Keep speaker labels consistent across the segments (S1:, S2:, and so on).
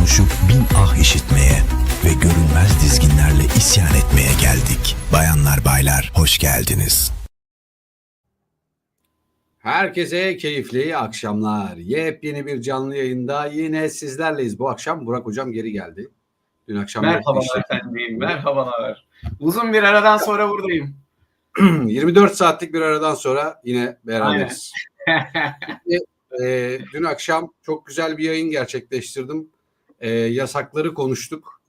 S1: konuşup bin ah işitmeye ve görünmez dizginlerle isyan etmeye geldik. Bayanlar baylar hoş geldiniz.
S2: Herkese keyifli akşamlar. Yepyeni bir canlı yayında yine sizlerleyiz. Bu akşam Burak Hocam geri geldi. Dün akşam
S3: Merhabalar efendim, merhabalar. Uzun bir aradan sonra buradayım.
S2: 24 saatlik bir aradan sonra yine beraberiz. Dün akşam çok güzel bir yayın gerçekleştirdim. Yasakları konuştuk.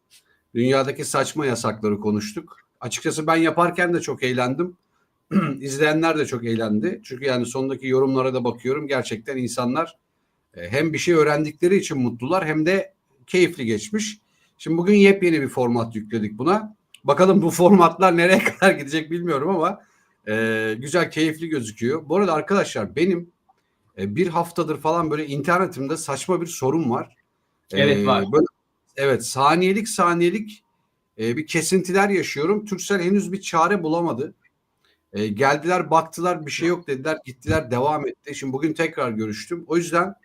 S2: Dünyadaki saçma yasakları konuştuk. Açıkçası ben yaparken de çok eğlendim. İzleyenler de çok eğlendi. Çünkü yani sondaki yorumlara da bakıyorum. Gerçekten insanlar hem bir şey öğrendikleri için mutlular hem de keyifli geçmiş. Şimdi bugün yepyeni bir format yükledik buna. Bakalım bu formatlar nereye kadar gidecek bilmiyorum ama güzel, keyifli gözüküyor. Bu arada arkadaşlar benim bir haftadır falan böyle internetimde saçma bir sorun var.
S3: Evet var.
S2: Böyle, evet, saniyelik bir kesintiler yaşıyorum. Turkcell henüz bir çare bulamadı. Geldiler, baktılar, bir şey yok dediler, gittiler, devam etti. Şimdi bugün tekrar görüştüm. O yüzden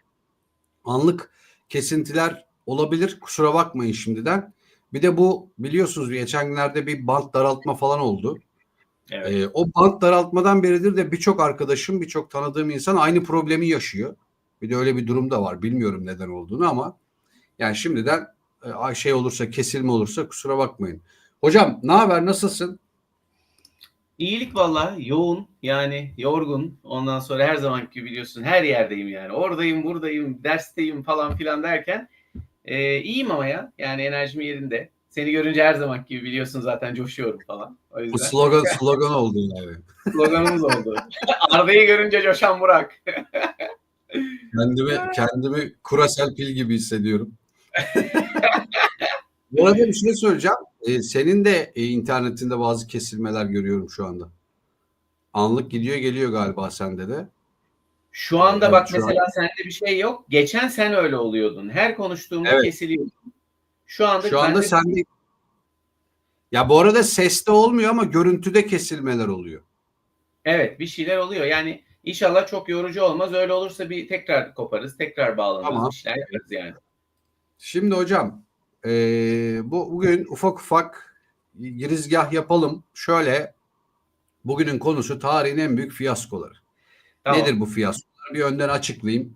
S2: anlık kesintiler olabilir. Kusura bakmayın şimdiden. Bir de bu biliyorsunuz geçen günlerde bir bant daraltma falan oldu.
S3: Evet.
S2: O bant daraltmadan beridir de birçok arkadaşım, birçok tanıdığım insan aynı problemi yaşıyor. Bir de öyle bir durum da var. Bilmiyorum neden olduğunu ama yani şimdiden şey olursa, kesilme olursa kusura bakmayın. Hocam ne haber, nasılsın?
S3: İyilik valla, yoğun yani yorgun. Ondan sonra her zamanki gibi biliyorsun her yerdeyim yani. Oradayım, buradayım, dersteyim falan filan derken iyiyim ama ya. Yani enerjim yerinde. Seni görünce her zamanki gibi biliyorsun zaten coşuyorum falan. O
S2: Bu
S3: yüzden
S2: slogan oldu yani.
S3: sloganımız oldu. Arda'yı görünce coşan Burak.
S2: Kendimi Kurasel Pil gibi hissediyorum. Bu arada bir şey söyleyeceğim. Senin de internetinde bazı kesilmeler görüyorum şu anda. Anlık gidiyor geliyor galiba sende de.
S3: Şu anda
S2: Evet,
S3: bak
S2: şu an.
S3: mesela sende bir şey yok. Geçen sen öyle oluyordun. Her konuştuğumda
S2: Evet.
S3: kesiliyordun. Şu anda
S2: Şu anda
S3: bende
S2: sende. Ya bu arada seste olmuyor ama görüntüde kesilmeler oluyor.
S3: evet, bir şeyler oluyor. Yani inşallah çok yorucu olmaz. Öyle olursa bir tekrar koparız, tekrar bağlanırız,
S2: Tamam.
S3: bir şeyler yaparız yani.
S2: Şimdi hocam bugün ufak ufak girizgah yapalım. Şöyle, bugünün konusu tarihin en büyük fiyaskoları.
S3: Tamam.
S2: Nedir bu fiyaskolar? Bir önden açıklayayım.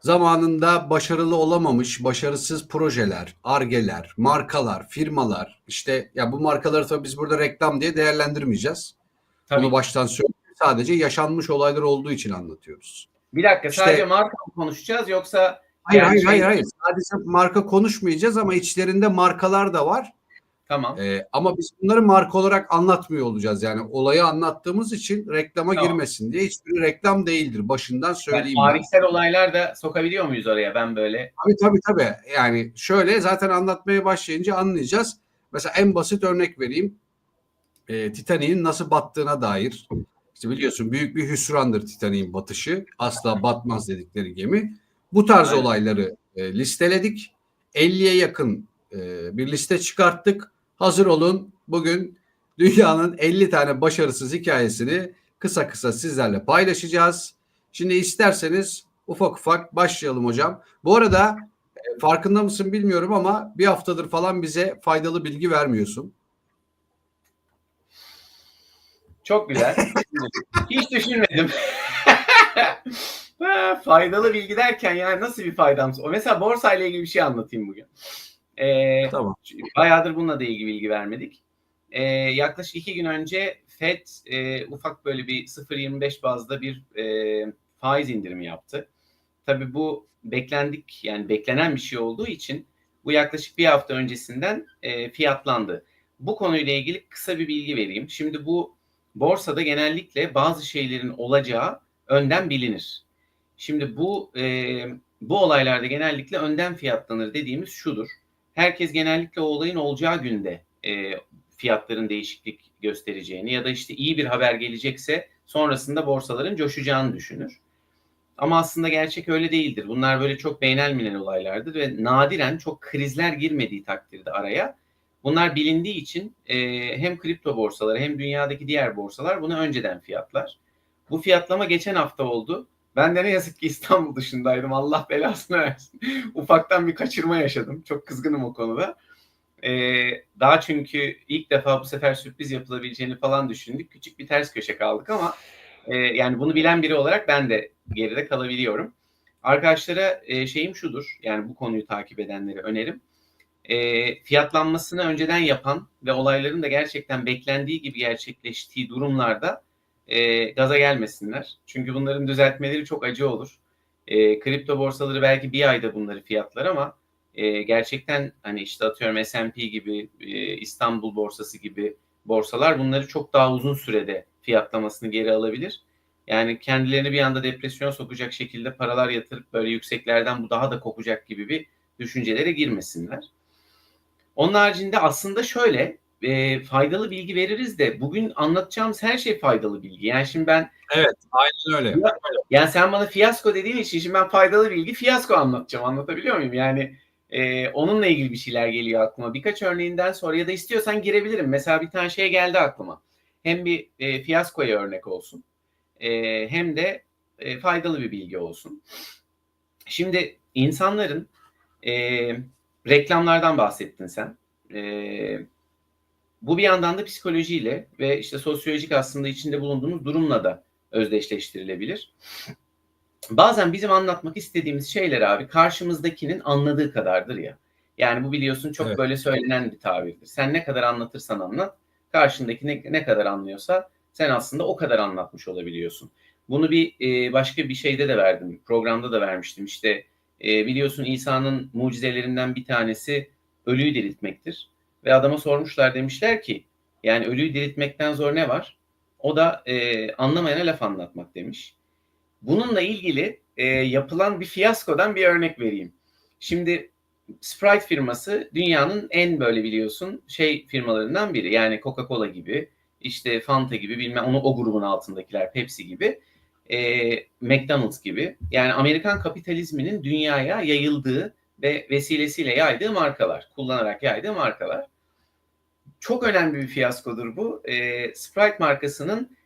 S2: Zamanında başarılı olamamış, başarısız projeler, argeler, markalar, firmalar, işte ya bu markaları tabii biz burada reklam diye değerlendirmeyeceğiz.
S3: Tabii
S2: Bunu
S3: ki.
S2: baştan söyleyeyim. Sadece yaşanmış olaylar olduğu için anlatıyoruz.
S3: Bir dakika, sadece
S2: İşte
S3: marka mı konuşacağız yoksa
S2: hayır
S3: yani
S2: hayır hayır
S3: şey
S2: hayır. Sadece marka konuşmayacağız ama içlerinde markalar da var.
S3: tamam.
S2: Ama biz bunları marka olarak anlatmıyor olacağız. Yani olayı anlattığımız için reklama
S3: Tamam.
S2: girmesin diye. Hiçbiri reklam değildir. Başından
S3: Yani
S2: söyleyeyim ben.
S3: tarihsel olaylar da sokabiliyor muyuz oraya? Ben böyle
S2: Tabii. Yani şöyle zaten anlatmaya başlayınca anlayacağız. Mesela en basit örnek vereyim. Titanic'in nasıl battığına dair. İşte biliyorsun büyük bir hüsrandır Titanic'in batışı. Asla batmaz dedikleri gemi. Bu tarz
S3: aynen.
S2: olayları listeledik. 50'ye yakın bir liste çıkarttık. Hazır olun. Bugün dünyanın 50 tane başarısız hikayesini kısa kısa sizlerle paylaşacağız. Şimdi isterseniz ufak ufak başlayalım hocam. Bu arada farkında mısın bilmiyorum ama bir haftadır falan bize faydalı bilgi vermiyorsun.
S3: Çok güzel. Hiç düşünmedim. Faydalı bilgi derken yani nasıl bir faydamız? O mesela borsa ile ilgili bir şey anlatayım bugün.
S2: Tamam.
S3: Bayağıdır bununla da ilgili bilgi vermedik. Yaklaşık 2 gün önce FED ufak böyle bir 0,25 bazda bir faiz indirimi yaptı. Tabii bu beklendik yani beklenen bir şey olduğu için bu yaklaşık bir hafta öncesinden fiyatlandı. Bu konuyla ilgili kısa bir bilgi vereyim. Şimdi bu borsada genellikle bazı şeylerin olacağı önden bilinir. Şimdi bu olaylarda genellikle önden fiyatlanır dediğimiz şudur. Herkes genellikle o olayın olacağı günde fiyatların değişiklik göstereceğini ya da işte iyi bir haber gelecekse sonrasında borsaların coşacağını düşünür. Ama aslında gerçek öyle değildir. Bunlar böyle çok beynelmilel olaylardır ve nadiren çok krizler girmediği takdirde araya bunlar bilindiği için hem kripto borsaları hem dünyadaki diğer borsalar bunu önceden fiyatlar. Bu fiyatlama geçen hafta oldu. Ben de ne yazık ki İstanbul dışındaydım. Allah belasını versin. Ufaktan bir kaçırma yaşadım. Çok kızgınım o konuda. Daha çünkü ilk defa bu sefer sürpriz yapılabileceğini falan düşündük. Küçük bir ters köşe kaldık ama yani bunu bilen biri olarak ben de geride kalabiliyorum. Arkadaşlara şeyim şudur, yani bu konuyu takip edenlere önerim. Fiyatlanmasını önceden yapan ve olayların da gerçekten beklendiği gibi gerçekleştiği durumlarda gaza gelmesinler. Çünkü bunların düzeltmeleri çok acı olur. Kripto borsaları belki bir ayda bunları fiyatlar ama gerçekten hani işte atıyorum S&P gibi, İstanbul borsası gibi borsalar bunları çok daha uzun sürede fiyatlamasını geri alabilir. Yani kendilerini bir anda depresyona sokacak şekilde paralar yatırıp böyle yükseklerden bu daha da kokacak gibi bir düşüncelere girmesinler. Onun haricinde aslında şöyle faydalı bilgi veririz de bugün anlatacağımız her şey faydalı bilgi. Yani şimdi ben
S2: Evet, aynen öyle.
S3: yani sen bana fiyasko dediğin için şimdi ben faydalı bilgi fiyasko anlatacağım. Anlatabiliyor muyum? Yani onunla ilgili bir şeyler geliyor aklıma. Birkaç örneğinden sonra ya da istiyorsan girebilirim. Mesela bir tane şey geldi aklıma. Hem bir fiyaskoya örnek olsun. Hem de faydalı bir bilgi olsun. Şimdi insanların reklamlardan bahsettin sen. Bu bir yandan da psikolojiyle ve işte sosyolojik aslında içinde bulunduğumuz durumla da özdeşleştirilebilir. Bazen bizim anlatmak istediğimiz şeyler abi karşımızdakinin anladığı kadardır ya. Yani bu biliyorsun çok böyle söylenen bir tabirdir. Sen ne kadar anlatırsan anlat, karşındaki ne kadar anlıyorsa sen aslında o kadar anlatmış olabiliyorsun. Bunu bir başka bir şeyde de verdim, programda da vermiştim. İşte biliyorsun İsa'nın mucizelerinden bir tanesi ölüyü diriltmektir. Ve adama sormuşlar, demişler ki yani ölüyü diriltmekten zor ne var? O da anlamayana laf anlatmak demiş. Bununla ilgili yapılan bir fiyaskodan bir örnek vereyim. Şimdi Sprite firması dünyanın en böyle biliyorsun firmalarından biri. Yani Coca-Cola gibi, işte Fanta gibi, bilmem o grubun altındakiler, Pepsi gibi, McDonald's gibi. Yani Amerikan kapitalizminin dünyaya yayıldığı ve vesilesiyle yaydığı markalar, kullanarak yaydığı markalar. Çok önemli bir fiyaskodur bu. Sprite markasının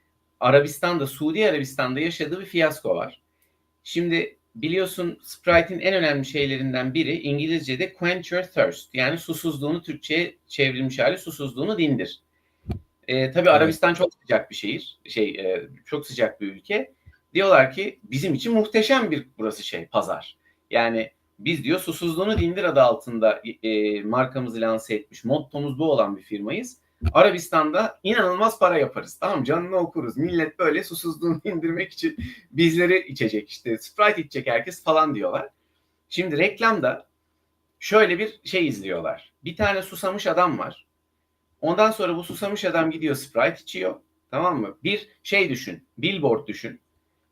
S3: Arabistan'da, Suudi Arabistan'da yaşadığı bir fiyasko var. Şimdi biliyorsun Sprite'in en önemli şeylerinden biri İngilizce'de quench your thirst. Yani susuzluğunu, Türkçe'ye çevrilmiş hali susuzluğunu dindir. Tabii Arabistan çok sıcak bir şehir. Çok sıcak bir ülke. Diyorlar ki bizim için muhteşem bir burası pazar. Yani biz diyor susuzluğunu dindir adı altında markamızı lanse etmiş. Mottomuz bu olan bir firmayız. Arabistan'da inanılmaz para yaparız. Tamam, canını okuruz. Millet böyle susuzluğunu indirmek için bizleri içecek, işte Sprite içecek herkes falan diyorlar. Şimdi reklamda şöyle bir şey izliyorlar. Bir tane susamış adam var. Ondan sonra bu susamış adam gidiyor Sprite içiyor. Tamam mı? Bir şey düşün. Billboard düşün.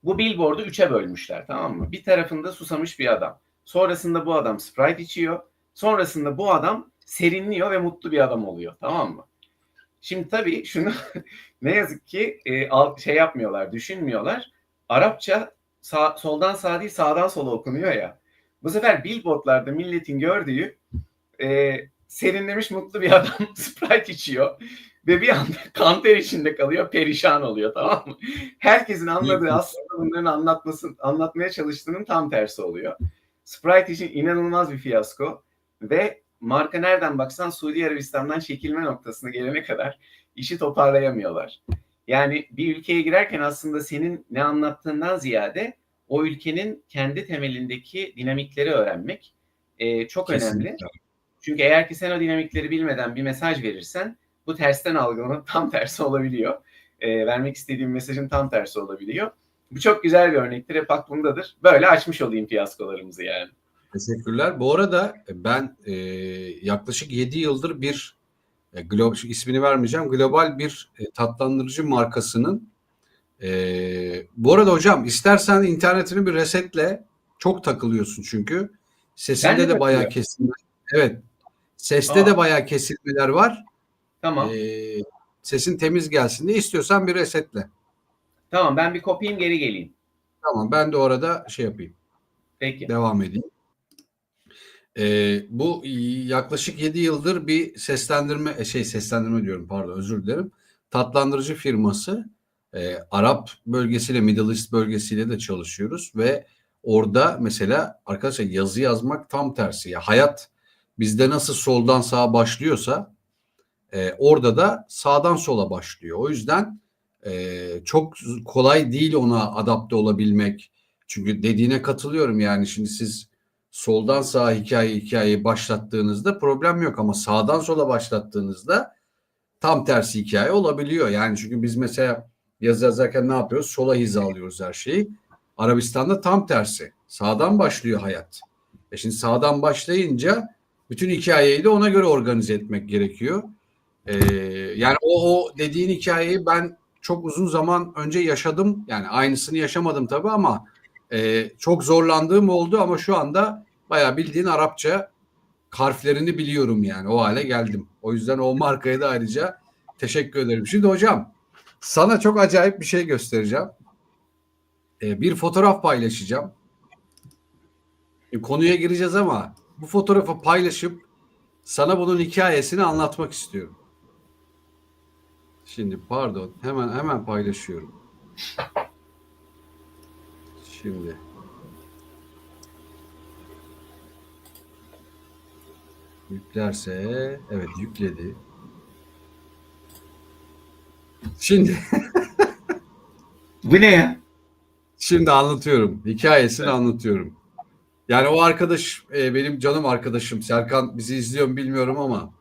S3: Bu billboard'u 3'e bölmüşler, tamam mı? Bir tarafında susamış bir adam. Sonrasında bu adam Sprite içiyor. Sonrasında bu adam serinliyor ve mutlu bir adam oluyor. Tamam mı? Şimdi tabii şunu ne yazık ki yapmıyorlar, düşünmüyorlar. Arapça soldan sağa değil sağdan sola okunuyor ya. Bu sefer billboardlarda milletin gördüğü serinlemiş mutlu bir adam Sprite içiyor ve bir anda kanter içinde kalıyor, perişan oluyor, tamam mı? Herkesin anladığı aslında bunların anlatmaya çalıştığının tam tersi oluyor. Sprite için inanılmaz bir fiyasko ve marka nereden baksan Suudi Arabistan'dan çekilme noktasına gelene kadar işi toparlayamıyorlar. Yani bir ülkeye girerken aslında senin ne anlattığından ziyade o ülkenin kendi temelindeki dinamikleri öğrenmek çok önemli. Çünkü eğer ki sen o dinamikleri bilmeden bir mesaj verirsen bu tersten algılanıp tam tersi olabiliyor. Vermek istediğim mesajın tam tersi olabiliyor. Bu çok güzel bir örnektir. Hep aklımdadır. Böyle açmış olayım fiyaskolarımızı yani.
S2: Teşekkürler. Bu arada ben yaklaşık 7 yıldır bir ismini vermeyeceğim, global bir tatlandırıcı markasının bu arada hocam istersen internetini bir resetle, çok takılıyorsun çünkü. Sesinde de bayağı kesilme. Evet. Seste de bayağı kesilmeler var.
S3: Tamam.
S2: Sesin temiz gelsin diye istiyorsan bir resetle.
S3: Tamam, ben bir kopayım geri geleyim.
S2: Tamam, ben de orada yapayım.
S3: Peki.
S2: Devam edeyim. Bu yaklaşık 7 yıldır bir seslendirme diyorum, pardon, özür dilerim. Tatlandırıcı firması. Arap bölgesiyle, Middle East bölgesiyle de çalışıyoruz ve orada mesela arkadaşlar yazı yazmak tam tersi. Ya hayat bizde nasıl soldan sağa başlıyorsa orada da sağdan sola başlıyor. O yüzden çok kolay değil ona adapte olabilmek. Çünkü dediğine katılıyorum yani şimdi siz soldan sağa hikayeyi başlattığınızda problem yok ama sağdan sola başlattığınızda tam tersi hikaye olabiliyor. Yani çünkü biz mesela yazı yazarken ne yapıyoruz? Sola hizalıyoruz her şeyi. Arabistan'da tam tersi. Sağdan başlıyor hayat. Şimdi sağdan başlayınca bütün hikayeyi de ona göre organize etmek gerekiyor. Yani o dediğin hikayeyi ben çok uzun zaman önce yaşadım. Yani aynısını yaşamadım tabii ama çok zorlandığım oldu ama şu anda bayağı bildiğin Arapça harflerini biliyorum yani. O hale geldim. O yüzden o markaya da ayrıca teşekkür ederim. Şimdi hocam sana çok acayip bir şey göstereceğim. Bir fotoğraf paylaşacağım. Konuya gireceğiz ama bu fotoğrafı paylaşıp sana bunun hikayesini anlatmak istiyorum. Şimdi pardon hemen paylaşıyorum. Şimdi yüklerse evet yükledi. Şimdi
S3: Bu ne ya?
S2: şimdi anlatıyorum. Hikayesini anlatıyorum. Yani o arkadaş benim canım arkadaşım. Serkan bizi izliyor mu bilmiyorum ama.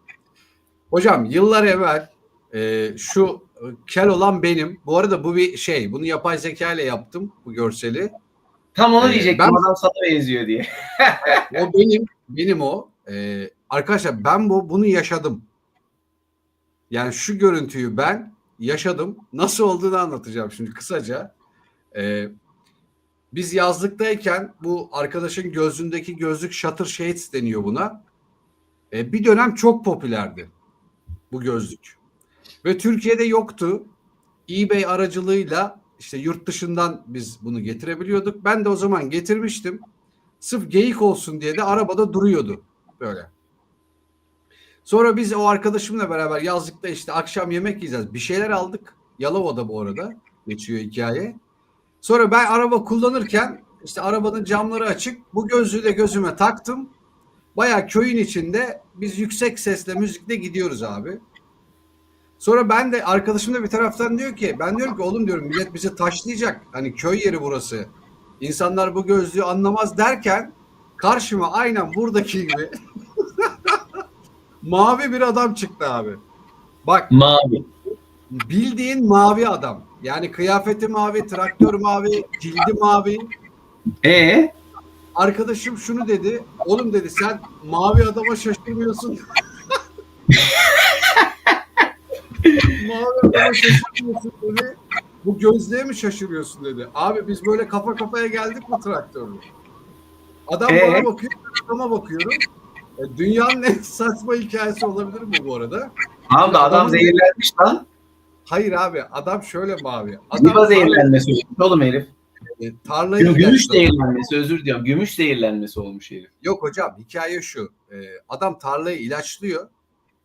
S2: Hocam yıllar evvel şu kel olan benim. Bu arada bu bir şey. Bunu yapay zeka ile yaptım bu görseli.
S3: Tam onu diyecektim
S2: ben,
S3: adam sana benziyor diye.
S2: O benim o. Arkadaşlar ben bunu yaşadım. Yani şu görüntüyü ben yaşadım. Nasıl olduğunu anlatacağım şimdi kısaca. Biz yazlıktayken bu arkadaşın gözündeki gözlük Shutter Shades deniyor buna. Bir dönem çok popülerdi bu gözlük. Ve Türkiye'de yoktu. eBay aracılığıyla işte yurt dışından biz bunu getirebiliyorduk. Ben de o zaman getirmiştim. Sırf geyik olsun diye de arabada duruyordu böyle. Sonra biz o arkadaşımla beraber yazlıkta işte akşam yemek yiyeceğiz. Bir şeyler aldık. Yalova'da bu arada geçiyor hikaye. Sonra ben araba kullanırken işte arabanın camları açık. Bu gözlüğü de gözüme taktım. Bayağı köyün içinde biz yüksek sesle müzikle gidiyoruz abi. Sonra ben de arkadaşım da bir taraftan diyor ki ben diyorum ki oğlum diyorum millet bizi taşlayacak. Hani köy yeri burası. İnsanlar bu gözlüğü anlamaz derken karşıma aynen buradaki gibi mavi bir adam çıktı abi. Bak
S3: Mavi.
S2: bildiğin mavi adam. Yani kıyafeti mavi, traktör mavi, cildi mavi. Arkadaşım şunu dedi. Oğlum dedi sen mavi adama şaşırmıyorsun. Mavi adama şaşırmıyorsun dedi. Bu gözlüğe mi şaşırıyorsun dedi. Abi biz böyle kafa kafaya geldik mi traktörle? Adam bana bakıyor, adama bakıyorum. Dünyanın en saçma hikayesi olabilir mi bu arada?
S3: Abi adam zehirlenmiş lan.
S2: Hayır abi adam şöyle mavi.
S3: Ziba zehirlenmesi olmuş oğlum herif.
S2: Tarlayı
S3: Gümüş zehirlenmesi özür diliyorum. Gümüş zehirlenmesi olmuş herif.
S2: Yok hocam hikaye şu. Adam tarlayı ilaçlıyor.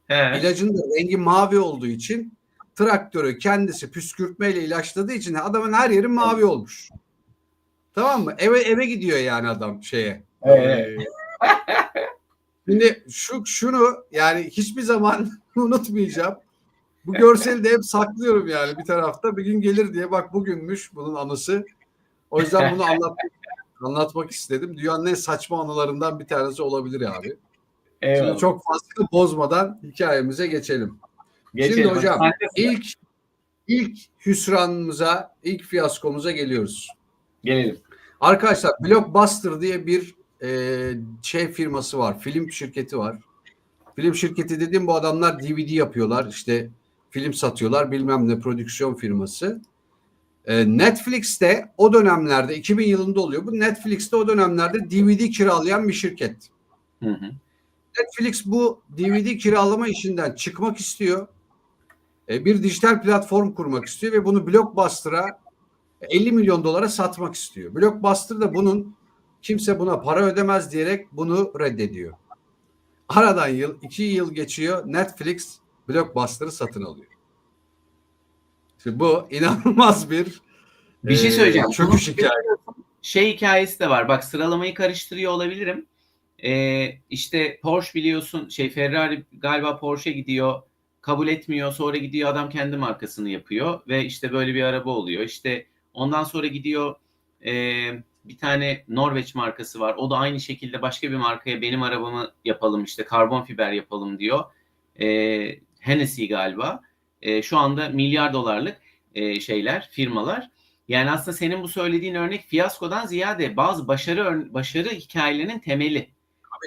S3: He.
S2: İlacın da rengi mavi olduğu için traktörü kendisi püskürtmeyle ilaçladığı için adamın her yeri mavi olmuş. Tamam mı? Eve gidiyor yani adam şeye.
S3: Evet.
S2: Şimdi şunu yani hiçbir zaman unutmayacağım. Bu görseli de hep saklıyorum yani bir tarafta. Bir gün gelir diye bak bugünmüş bunun anısı. O yüzden bunu anlatmak istedim. Dünyanın en saçma anılarından bir tanesi olabilir abi.
S3: Eyvallah.
S2: Şimdi çok fazla bozmadan hikayemize geçelim.
S3: Geçelim.
S2: Şimdi hocam ilk hüsranımıza, ilk fiyaskomuza geliyoruz.
S3: Gelelim.
S2: Arkadaşlar Blockbuster diye bir firması var. Film şirketi var. Film şirketi dediğim bu adamlar DVD yapıyorlar. İşte film satıyorlar. Bilmem ne prodüksiyon firması. Netflix'te o dönemlerde 2000 yılında oluyor. Bu Netflix'te o dönemlerde DVD kiralayan bir şirket.
S3: Hı.
S2: Netflix bu DVD kiralama işinden çıkmak istiyor. Bir dijital platform kurmak istiyor ve bunu Blockbuster'a 50 milyon dolara satmak istiyor. Blockbuster da kimse buna para ödemez diyerek bunu reddediyor. Aradan 2 yıl geçiyor. Netflix Blockbuster'ı satın alıyor. Şimdi bu inanılmaz
S3: Bir şey söyleyeceğim.
S2: çöküş hikayesi.
S3: Şey hikayesi de var. Bak, sıralamayı karıştırıyor olabilirim. İşte Porsche biliyorsun, Ferrari galiba Porsche gidiyor, kabul etmiyor, sonra gidiyor adam kendi markasını yapıyor ve işte böyle bir araba oluyor. İşte ondan sonra gidiyor bir tane Norveç markası var. O da aynı şekilde başka bir markaya benim arabamı yapalım, işte karbon fiber yapalım diyor. Hennessy galiba. Şu anda milyar dolarlık firmalar. Yani aslında senin bu söylediğin örnek fiyaskodan ziyade bazı başarı hikayelerinin temeli.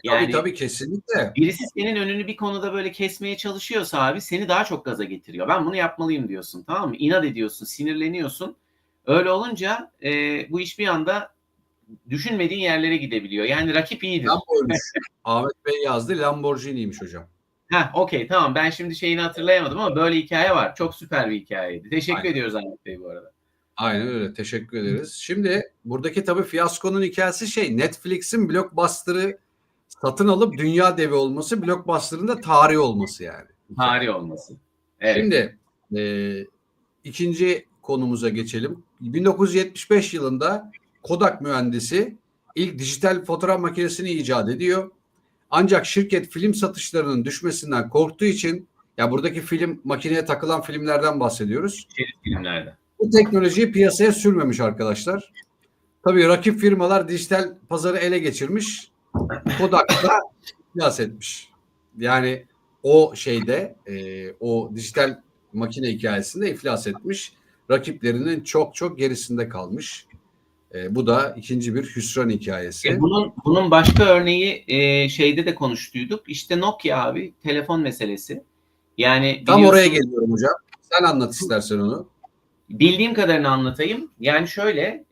S3: Yani
S2: Tabii kesinlikle.
S3: birisi senin önünü bir konuda böyle kesmeye çalışıyorsa abi seni daha çok gaza getiriyor. Ben bunu yapmalıyım diyorsun, tamam mı? İnat ediyorsun, sinirleniyorsun. Öyle olunca bu iş bir anda düşünmediğin yerlere gidebiliyor. Yani rakip iyidir.
S2: Lamborghini. Ahmet Bey yazdı. Lamborghini'ymiş hocam.
S3: Okey, tamam. Ben şimdi şeyini hatırlayamadım ama böyle hikaye var. Çok süper bir hikayeydi. Teşekkür ediyoruz Ahmet Bey bu arada.
S2: Aynen öyle. Teşekkür ederiz. Şimdi buradaki tabii fiyaskonun hikayesi Netflix'in Blockbuster'ı satın alıp dünya devi olması, Blockbuster'ın da tarihi olması yani.
S3: Tarih olması. Evet.
S2: Şimdi ikinci konumuza geçelim. 1975 yılında Kodak mühendisi ilk dijital fotoğraf makinesini icat ediyor. Ancak şirket film satışlarının düşmesinden korktuğu için, ya buradaki film, makineye takılan filmlerden bahsediyoruz.
S3: Şerif filmlerde.
S2: Bu teknolojiyi piyasaya sürmemiş arkadaşlar. Tabii rakip firmalar dijital pazarı ele geçirmiş. Kodak da iflas etmiş. Yani o o dijital makine hikayesinde iflas etmiş. Rakiplerinin çok çok gerisinde kalmış. Bu da ikinci bir hüsran hikayesi.
S3: Bunun başka örneği şeyde de konuştuyduk. İşte Nokia abi, telefon meselesi. Yani
S2: tam oraya geliyorum hocam. Sen anlat istersen onu.
S3: Bildiğim kadarını anlatayım. Yani şöyle,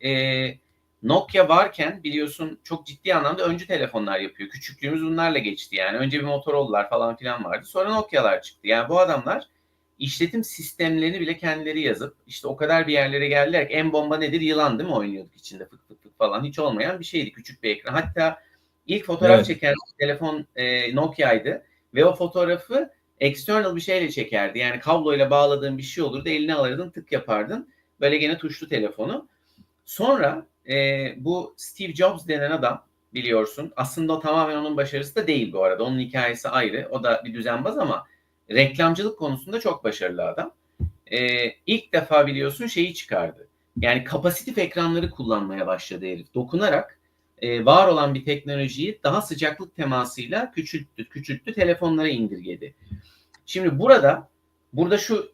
S3: Nokia varken biliyorsun çok ciddi anlamda öncü telefonlar yapıyor. Küçüklüğümüz bunlarla geçti yani. Önce bir Motorola'lar falan filan vardı. Sonra Nokia'lar çıktı. Yani bu adamlar işletim sistemlerini bile kendileri yazıp işte o kadar bir yerlere geldiler ki en bomba nedir? Yılan değil mi? Oynuyorduk içinde fık fık fık falan. Hiç olmayan bir şeydi. Küçük bir ekran. Hatta ilk fotoğraf çeken telefon Nokia'ydı. Ve o fotoğrafı external bir şeyle çekerdi. Yani kabloyla bağladığın bir şey olurdu. Eline alırdın, tık yapardın. Böyle gene tuşlu telefonu. Sonra bu Steve Jobs denen adam, biliyorsun. Aslında o tamamen onun başarısı da değil bu arada. Onun hikayesi ayrı. O da bir düzenbaz ama reklamcılık konusunda çok başarılı adam. İlk defa biliyorsun şeyi çıkardı. Yani kapasitif ekranları kullanmaya başladı herif. Dokunarak var olan bir teknolojiyi daha sıcaklık temasıyla küçülttü, telefonlara indirgedi. Şimdi burada şu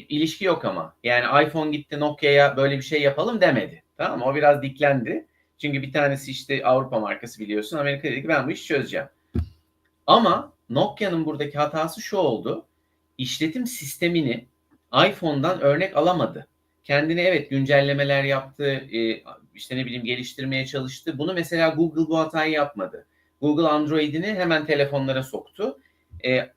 S3: ilişki yok ama. Yani iPhone gitti Nokia'ya böyle bir şey yapalım demedi. Tamam mı? O biraz diklendi. Çünkü bir tanesi işte Avrupa markası biliyorsun. Amerika dedi ki ben bu işi çözeceğim. Ama Nokia'nın buradaki hatası şu oldu. İşletim sistemini iPhone'dan örnek alamadı. Kendine evet güncellemeler yaptı. İşte ne bileyim geliştirmeye çalıştı. Bunu mesela Google bu hatayı yapmadı. Google Android'ini hemen telefonlara soktu.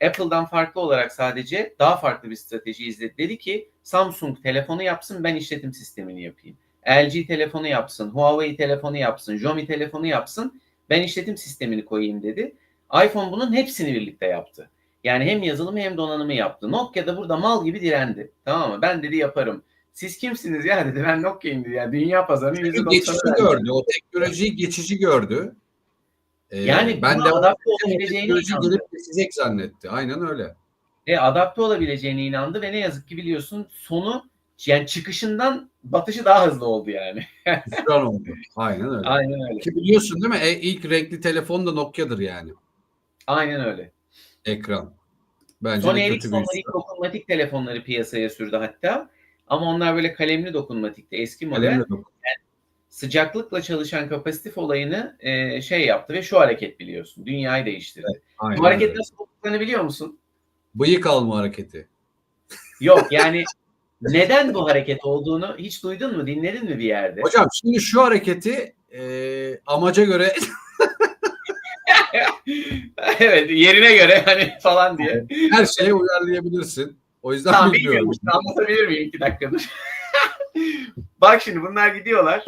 S3: Apple'dan farklı olarak sadece daha farklı bir strateji izledi. Dedi ki Samsung telefonu yapsın, ben işletim sistemini yapayım. LG telefonu yapsın, Huawei telefonu yapsın, Xiaomi telefonu yapsın, ben işletim sistemini koyayım dedi. iPhone bunun hepsini birlikte yaptı. Yani hem yazılımı hem donanımı yaptı. Nokia da burada mal gibi direndi. Tamam mı? Ben dedi yaparım. Siz kimsiniz ya dedi. Ben Nokia'yım dedi. Yani dünya pazarının %90'ını
S2: geçici gördü. O teknolojiyi geçici gördü.
S3: Yani
S2: ben de
S3: adapte olabileceğine
S2: inandı. Gelip geçecek zannetti. Aynen öyle.
S3: Adapte olabileceğine inandı ve ne yazık ki biliyorsun sonu, yani çıkışından batışı daha hızlı oldu yani.
S2: Hüsran oldu. Aynen öyle.
S3: Aynen öyle.
S2: Ki biliyorsun değil mi? İlk renkli telefon da Nokia'dır yani.
S3: Aynen öyle.
S2: Ekran. Bence
S3: Sony
S2: de kötü
S3: Ericsson'lar
S2: bir
S3: ilk dokunmatik telefonları piyasaya sürdü hatta. Ama onlar böyle kalemli dokunmatikti. Eski model. Yani sıcaklıkla çalışan kapasitif olayını yaptı ve şu hareket biliyorsun. Dünyayı değiştirdi.
S2: Evet,
S3: bu hareket nasıl olduklarını biliyor musun?
S2: Bıyık alma hareketi.
S3: Yok yani neden bu hareket olduğunu hiç duydun mu? Dinledin mi bir yerde?
S2: Hocam şimdi şu hareketi amaca göre
S3: evet, yerine göre hani falan diye.
S2: Her şeye uyarlayabilirsin. O yüzden bilmiyorum.
S3: Anlatabilir miyim 2 dakikadır? Bak şimdi bunlar gidiyorlar.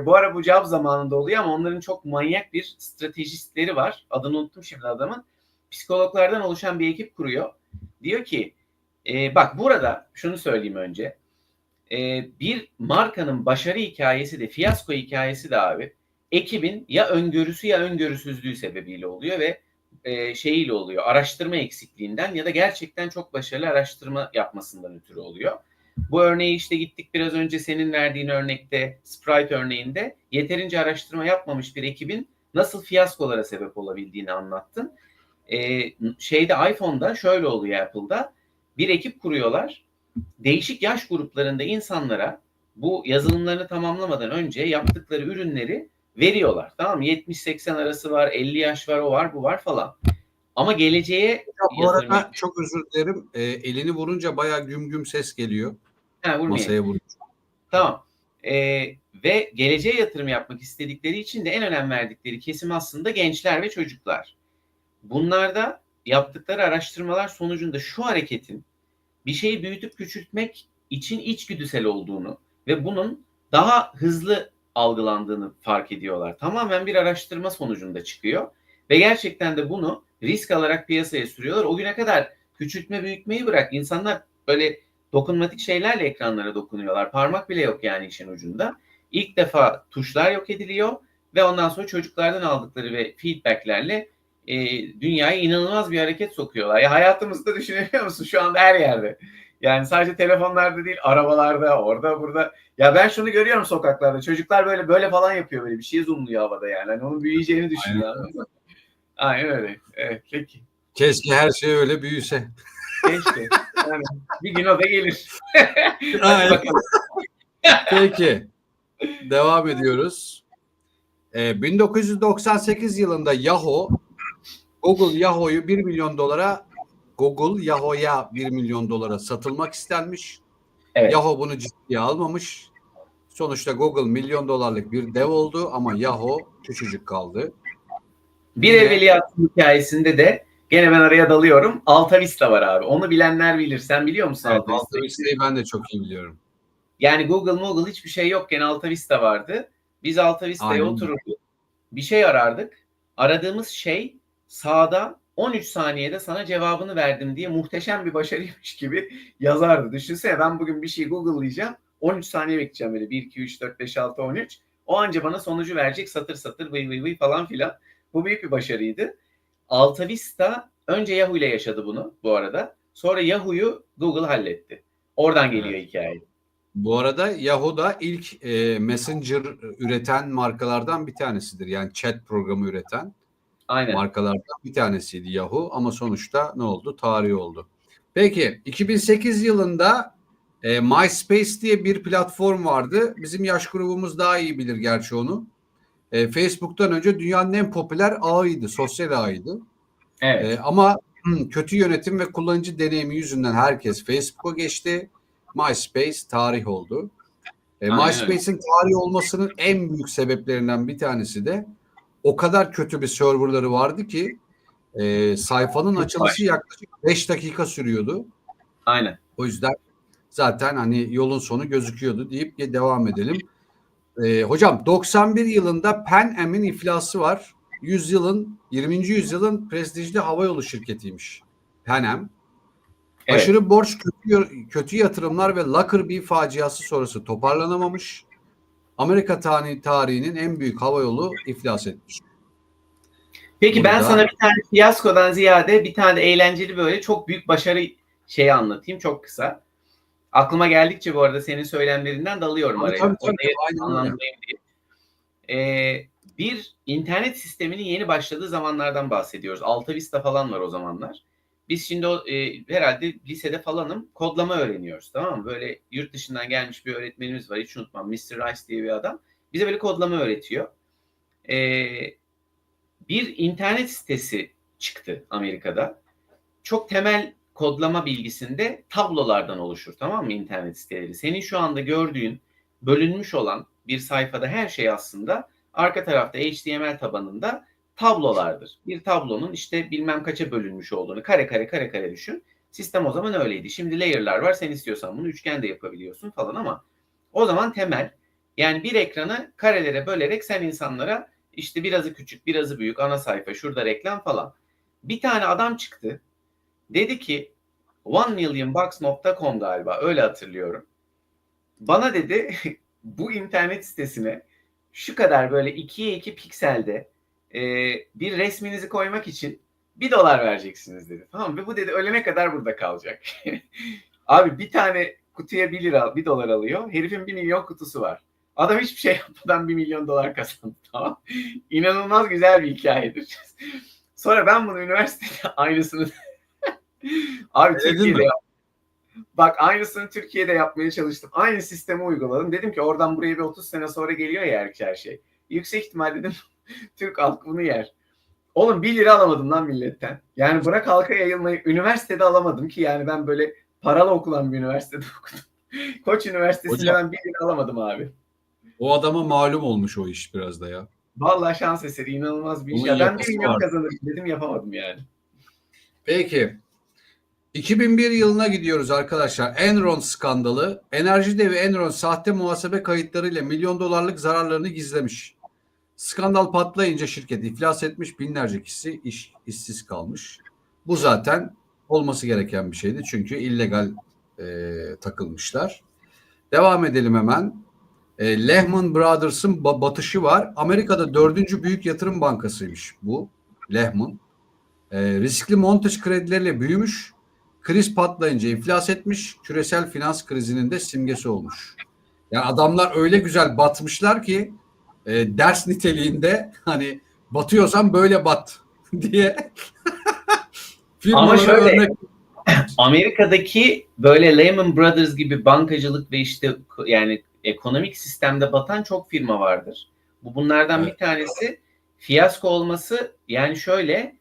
S3: Bu ara bu Jobs zamanında oluyor ama onların çok manyak bir stratejistleri var. Adını unuttum şimdi adamın. Psikologlardan oluşan bir ekip kuruyor. Diyor ki bak burada şunu söyleyeyim önce. Bir markanın başarı hikayesi de, fiyasko hikayesi de abi, ekibin ya öngörüsü ya öngörüsüzlüğü sebebiyle oluyor ve şeyiyle oluyor. Araştırma eksikliğinden ya da gerçekten çok başarılı araştırma yapmasından ötürü oluyor. Bu örneği işte gittik biraz önce senin verdiğin örnekte, Sprite örneğinde yeterince araştırma yapmamış bir ekibin nasıl fiyaskolara sebep olabildiğini anlattın. iPhone'da şöyle oluyor, Apple'da bir ekip kuruyorlar. Değişik yaş gruplarında insanlara bu yazılımlarını tamamlamadan önce yaptıkları ürünleri veriyorlar. Tamam mı? 70-80 arası var, 50 yaş var, o var, bu var falan. Ama geleceğe
S2: Bu arada çok özür dilerim. Elini vurunca bayağı güm güm ses geliyor. Masaya vurunca.
S3: Tamam. Ve geleceğe yatırım yapmak istedikleri için de en önem verdikleri kesim aslında gençler ve çocuklar. Bunlarda yaptıkları araştırmalar sonucunda şu hareketin bir şeyi büyütüp küçültmek için içgüdüsel olduğunu ve bunun daha hızlı algılandığını fark ediyorlar. Tamamen bir araştırma sonucunda çıkıyor ve gerçekten de bunu risk alarak piyasaya sürüyorlar. O güne kadar küçültme büyütmeyi bırak. İnsanlar böyle dokunmatik şeylerle ekranlara dokunuyorlar. Parmak bile yok yani işin ucunda. İlk defa tuşlar yok ediliyor ve ondan sonra çocuklardan aldıkları ve feedbacklerle dünyaya inanılmaz bir hareket sokuyorlar. Ya hayatımızda düşünebiliyor musun? Şu anda her yerde. Yani sadece telefonlarda değil, arabalarda, orada, burada. Ya ben şunu görüyorum sokaklarda. Çocuklar böyle falan yapıyor, böyle bir şey zoomluyor havada yani. Hani onun büyüyeceğini düşünüyor. Aynen öyle. Evet, peki.
S2: Keşke her şey öyle büyüse.
S3: Keşke. Yani bir gün o da gelir.
S2: Hadi bakalım. Peki. Devam ediyoruz. 1998 yılında Google Yahoo'ya 1 milyon dolara satılmak istenmiş.
S3: Evet.
S2: Yahoo bunu ciddiye almamış. Sonuçta Google milyon dolarlık bir dev oldu ama Yahoo küçücük kaldı.
S3: Bir evveliyatın hikayesinde de gene ben araya dalıyorum. Alta Vista var abi. Onu bilenler bilir. Sen biliyor musun
S2: Evet,
S3: Alta
S2: Vista'yı ben de çok iyi biliyorum.
S3: Yani Google hiçbir şey yokken Alta Vista vardı. Biz Alta Vista'ya otururduk. Bir şey arardık. Aradığımız şey sağda 13 saniyede sana cevabını verdim diye muhteşem bir başarıymış gibi yazardı. Düşünsene, ben bugün bir şey Google'layacağım. 13 saniye bekleyeceğim böyle. 1, 2, 3, 4, 5, 6, 13. O anca bana sonucu verecek, satır satır vıy falan filan. Bu büyük bir başarıydı. Alta Vista önce Yahoo ile yaşadı bunu bu arada. Sonra Yahoo'yu Google halletti. Oradan geliyor hikaye.
S2: Bu arada Yahoo da ilk Messenger üreten markalardan bir tanesidir. Yani chat programı üreten markalardan bir tanesiydi Yahoo. Ama sonuçta ne oldu? Tarihi oldu. Peki 2008 yılında MySpace diye bir platform vardı. Bizim yaş grubumuz daha iyi bilir gerçi onu. Facebook'tan önce dünyanın en popüler ağıydı. Sosyal ağıydı.
S3: Evet.
S2: Ama kötü yönetim ve kullanıcı deneyimi yüzünden herkes Facebook'a geçti. MySpace tarih oldu. MySpace'in tarih olmasının en büyük sebeplerinden bir tanesi de o kadar kötü bir serverları vardı ki sayfanın açılışı yaklaşık 5 dakika sürüyordu.
S3: Aynen.
S2: O yüzden zaten hani yolun sonu gözüküyordu deyip devam edelim. Hocam 91 yılında Pan Am'in iflası var. 20. yüzyılın prestijli havayolu şirketiymiş Pan Am. Evet. Aşırı borç, kötü yatırımlar ve Lockerbie faciası sonrası toparlanamamış. Amerika tarihinin en büyük havayolu iflas etmiş.
S3: Peki ben sana bir tane fiyaskodan ziyade bir tane eğlenceli böyle çok büyük başarı şeyi anlatayım çok kısa. Aklıma geldikçe bu arada senin söylemlerinden dalıyorum araya.
S2: Tabii.
S3: Bir internet sisteminin yeni başladığı zamanlardan bahsediyoruz. Alta Vista falan var o zamanlar. Biz şimdi herhalde lisede falanım, kodlama öğreniyoruz, tamam mı? Böyle yurt dışından gelmiş bir öğretmenimiz var, hiç unutmam, Mr. Rice diye bir adam. Bize böyle kodlama öğretiyor. Bir internet sitesi çıktı Amerika'da. Çok temel kodlama bilgisinde tablolardan oluşur, tamam mı, internet siteleri? Senin şu anda gördüğün bölünmüş olan bir sayfada her şey aslında arka tarafta HTML tabanında tablolardır. Bir tablonun işte bilmem kaça bölünmüş olduğunu kare düşün. Sistem o zaman öyleydi. Şimdi layer'lar var. Sen istiyorsan bunu üçgen de yapabiliyorsun falan ama o zaman temel, yani bir ekranı karelere bölerek sen insanlara işte birazı küçük, birazı büyük, ana sayfa, şurada reklam falan. Bir tane adam çıktı. Dedi ki 1millionbucks.com galiba, öyle hatırlıyorum. bana dedi bu internet sitesine şu kadar böyle 2'ye 2 pikselde bir resminizi koymak için $1 vereceksiniz dedi. Tamam mı? Ve bu dedi ölene kadar burada kalacak. Abi bir tane kutuya $1 alıyor. Herifin 1 milyon kutusu var. Adam hiçbir şey yapmadan $1 milyon kazandı. Tamam. İnanılmaz güzel bir hikayedir. Sonra ben bunu üniversitede aynısını abi Türkiye'de bak aynısını Türkiye'de yapmaya çalıştım. Aynı sistemi uyguladım. Dedim ki oradan buraya bir 30 sene sonra geliyor ya her şey. Yüksek ihtimal dedim Türk halkı bunu yer. Oğlum 1 lira alamadım lan milletten. Yani bırak halka yayılmayı. Üniversitede alamadım ki yani ben böyle paralı okulan bir üniversitede okudum. Koç Üniversitesi'nde ben 1 lira alamadım abi.
S2: O adama malum olmuş o iş biraz da ya.
S3: Vallahi şans eseri inanılmaz bir iş. Ya ben 1 milyon kazanırım dedim yapamadım yani.
S2: Peki. 2001 yılına gidiyoruz arkadaşlar. Enron skandalı. Enerji devi Enron sahte muhasebe kayıtlarıyla $1 milyon zararlarını gizlemiş. Skandal patlayınca şirket iflas etmiş. Binlerce kişi işsiz kalmış. Bu zaten olması gereken bir şeydi. Çünkü illegal takılmışlar. Devam edelim hemen. Lehman Brothers'ın batışı var. Amerika'da 4. büyük yatırım bankasıymış bu Lehman. Riskli montaj kredileriyle büyümüş. Kriz patlayınca iflas etmiş. Küresel finans krizinin de simgesi olmuş. Yani adamlar öyle güzel batmışlar ki ders niteliğinde hani batıyorsan böyle bat diye
S3: ama şöyle
S2: örnek.
S3: Amerika'daki böyle Lehman Brothers gibi bankacılık ve işte yani ekonomik sistemde batan çok firma vardır. Bunlardan bir tanesi fiyasko olması yani şöyle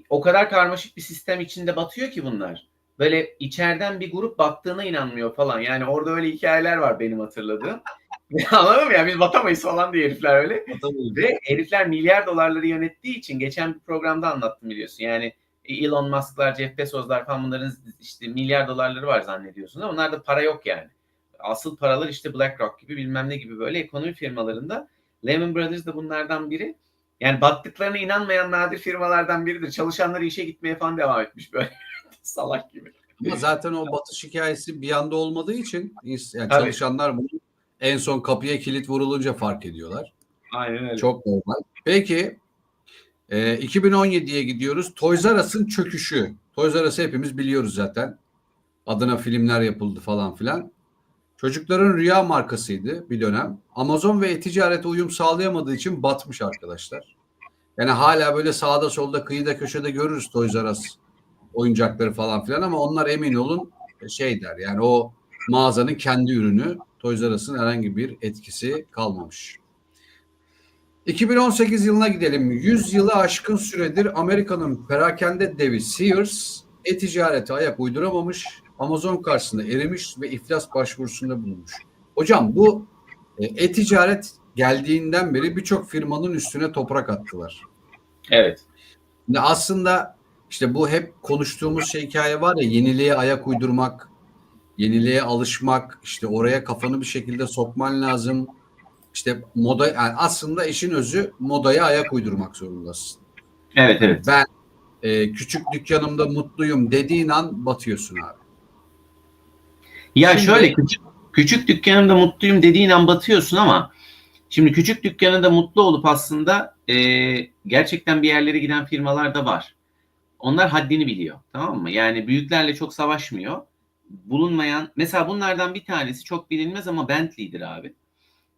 S3: o kadar karmaşık bir sistem içinde batıyor ki bunlar. Böyle içeriden bir grup battığına inanmıyor falan. Yani orada öyle hikayeler var benim hatırladığım. Anladın mı ya? Biz batamayız falan diye herifler öyle. Ve herifler milyar dolarları yönettiği için geçen bir programda anlattım biliyorsun. Yani Elon Musk'lar, Jeff Bezos'lar falan bunların işte milyar dolarları var zannediyorsun ama onlarda para yok yani. Asıl paralar işte BlackRock gibi bilmem ne gibi böyle ekonomi firmalarında. Lehman Brothers da bunlardan biri. Yani battıklarına inanmayan nadir firmalardan biridir. Çalışanları işe gitmeye falan devam etmiş böyle. Salak gibi.
S2: Ama zaten o batış hikayesi bir anda olmadığı için yani çalışanlar bunu en son kapıya kilit vurulunca fark ediyorlar.
S3: Aynen öyle.
S2: Çok normal. Peki 2017'ye gidiyoruz. Toys R Us'ın çöküşü. Toys R Us'ı hepimiz biliyoruz zaten. Adına filmler yapıldı falan filan. Çocukların rüya markasıydı bir dönem. Amazon ve e-ticarete uyum sağlayamadığı için batmış arkadaşlar. Yani hala böyle sağda solda kıyıda köşede görürüz Toys R Us oyuncakları falan filan ama onlar emin olun şey der yani o mağazanın kendi ürünü. Toys R Us'ın herhangi bir etkisi kalmamış. 2018 yılına gidelim. 100 yılı aşkın süredir Amerika'nın perakende devi Sears e-ticarete ayak uyduramamış, Amazon karşısında erimiş ve iflas başvurusunda bulunmuş. Hocam bu e-ticaret geldiğinden beri birçok firmanın üstüne toprak attılar.
S3: Evet.
S2: Şimdi aslında işte bu hep konuştuğumuz hikaye var ya yeniliğe ayak uydurmak, yeniliğe alışmak, işte oraya kafanı bir şekilde sokman lazım. İşte moda yani aslında işin özü modaya ayak uydurmak zorundasın.
S3: Evet.
S2: Ben küçük dükkanımda mutluyum dediğin an batıyorsun abi.
S3: Ya şimdi, şöyle küçük dükkanımda mutluyum dediğin an batıyorsun ama şimdi küçük dükkanında mutlu olup aslında gerçekten bir yerlere giden firmalar da var. Onlar haddini biliyor. Tamam mı? Yani büyüklerle çok savaşmıyor. Bulunmayan mesela bunlardan bir tanesi çok bilinmez ama Bentley'dir abi.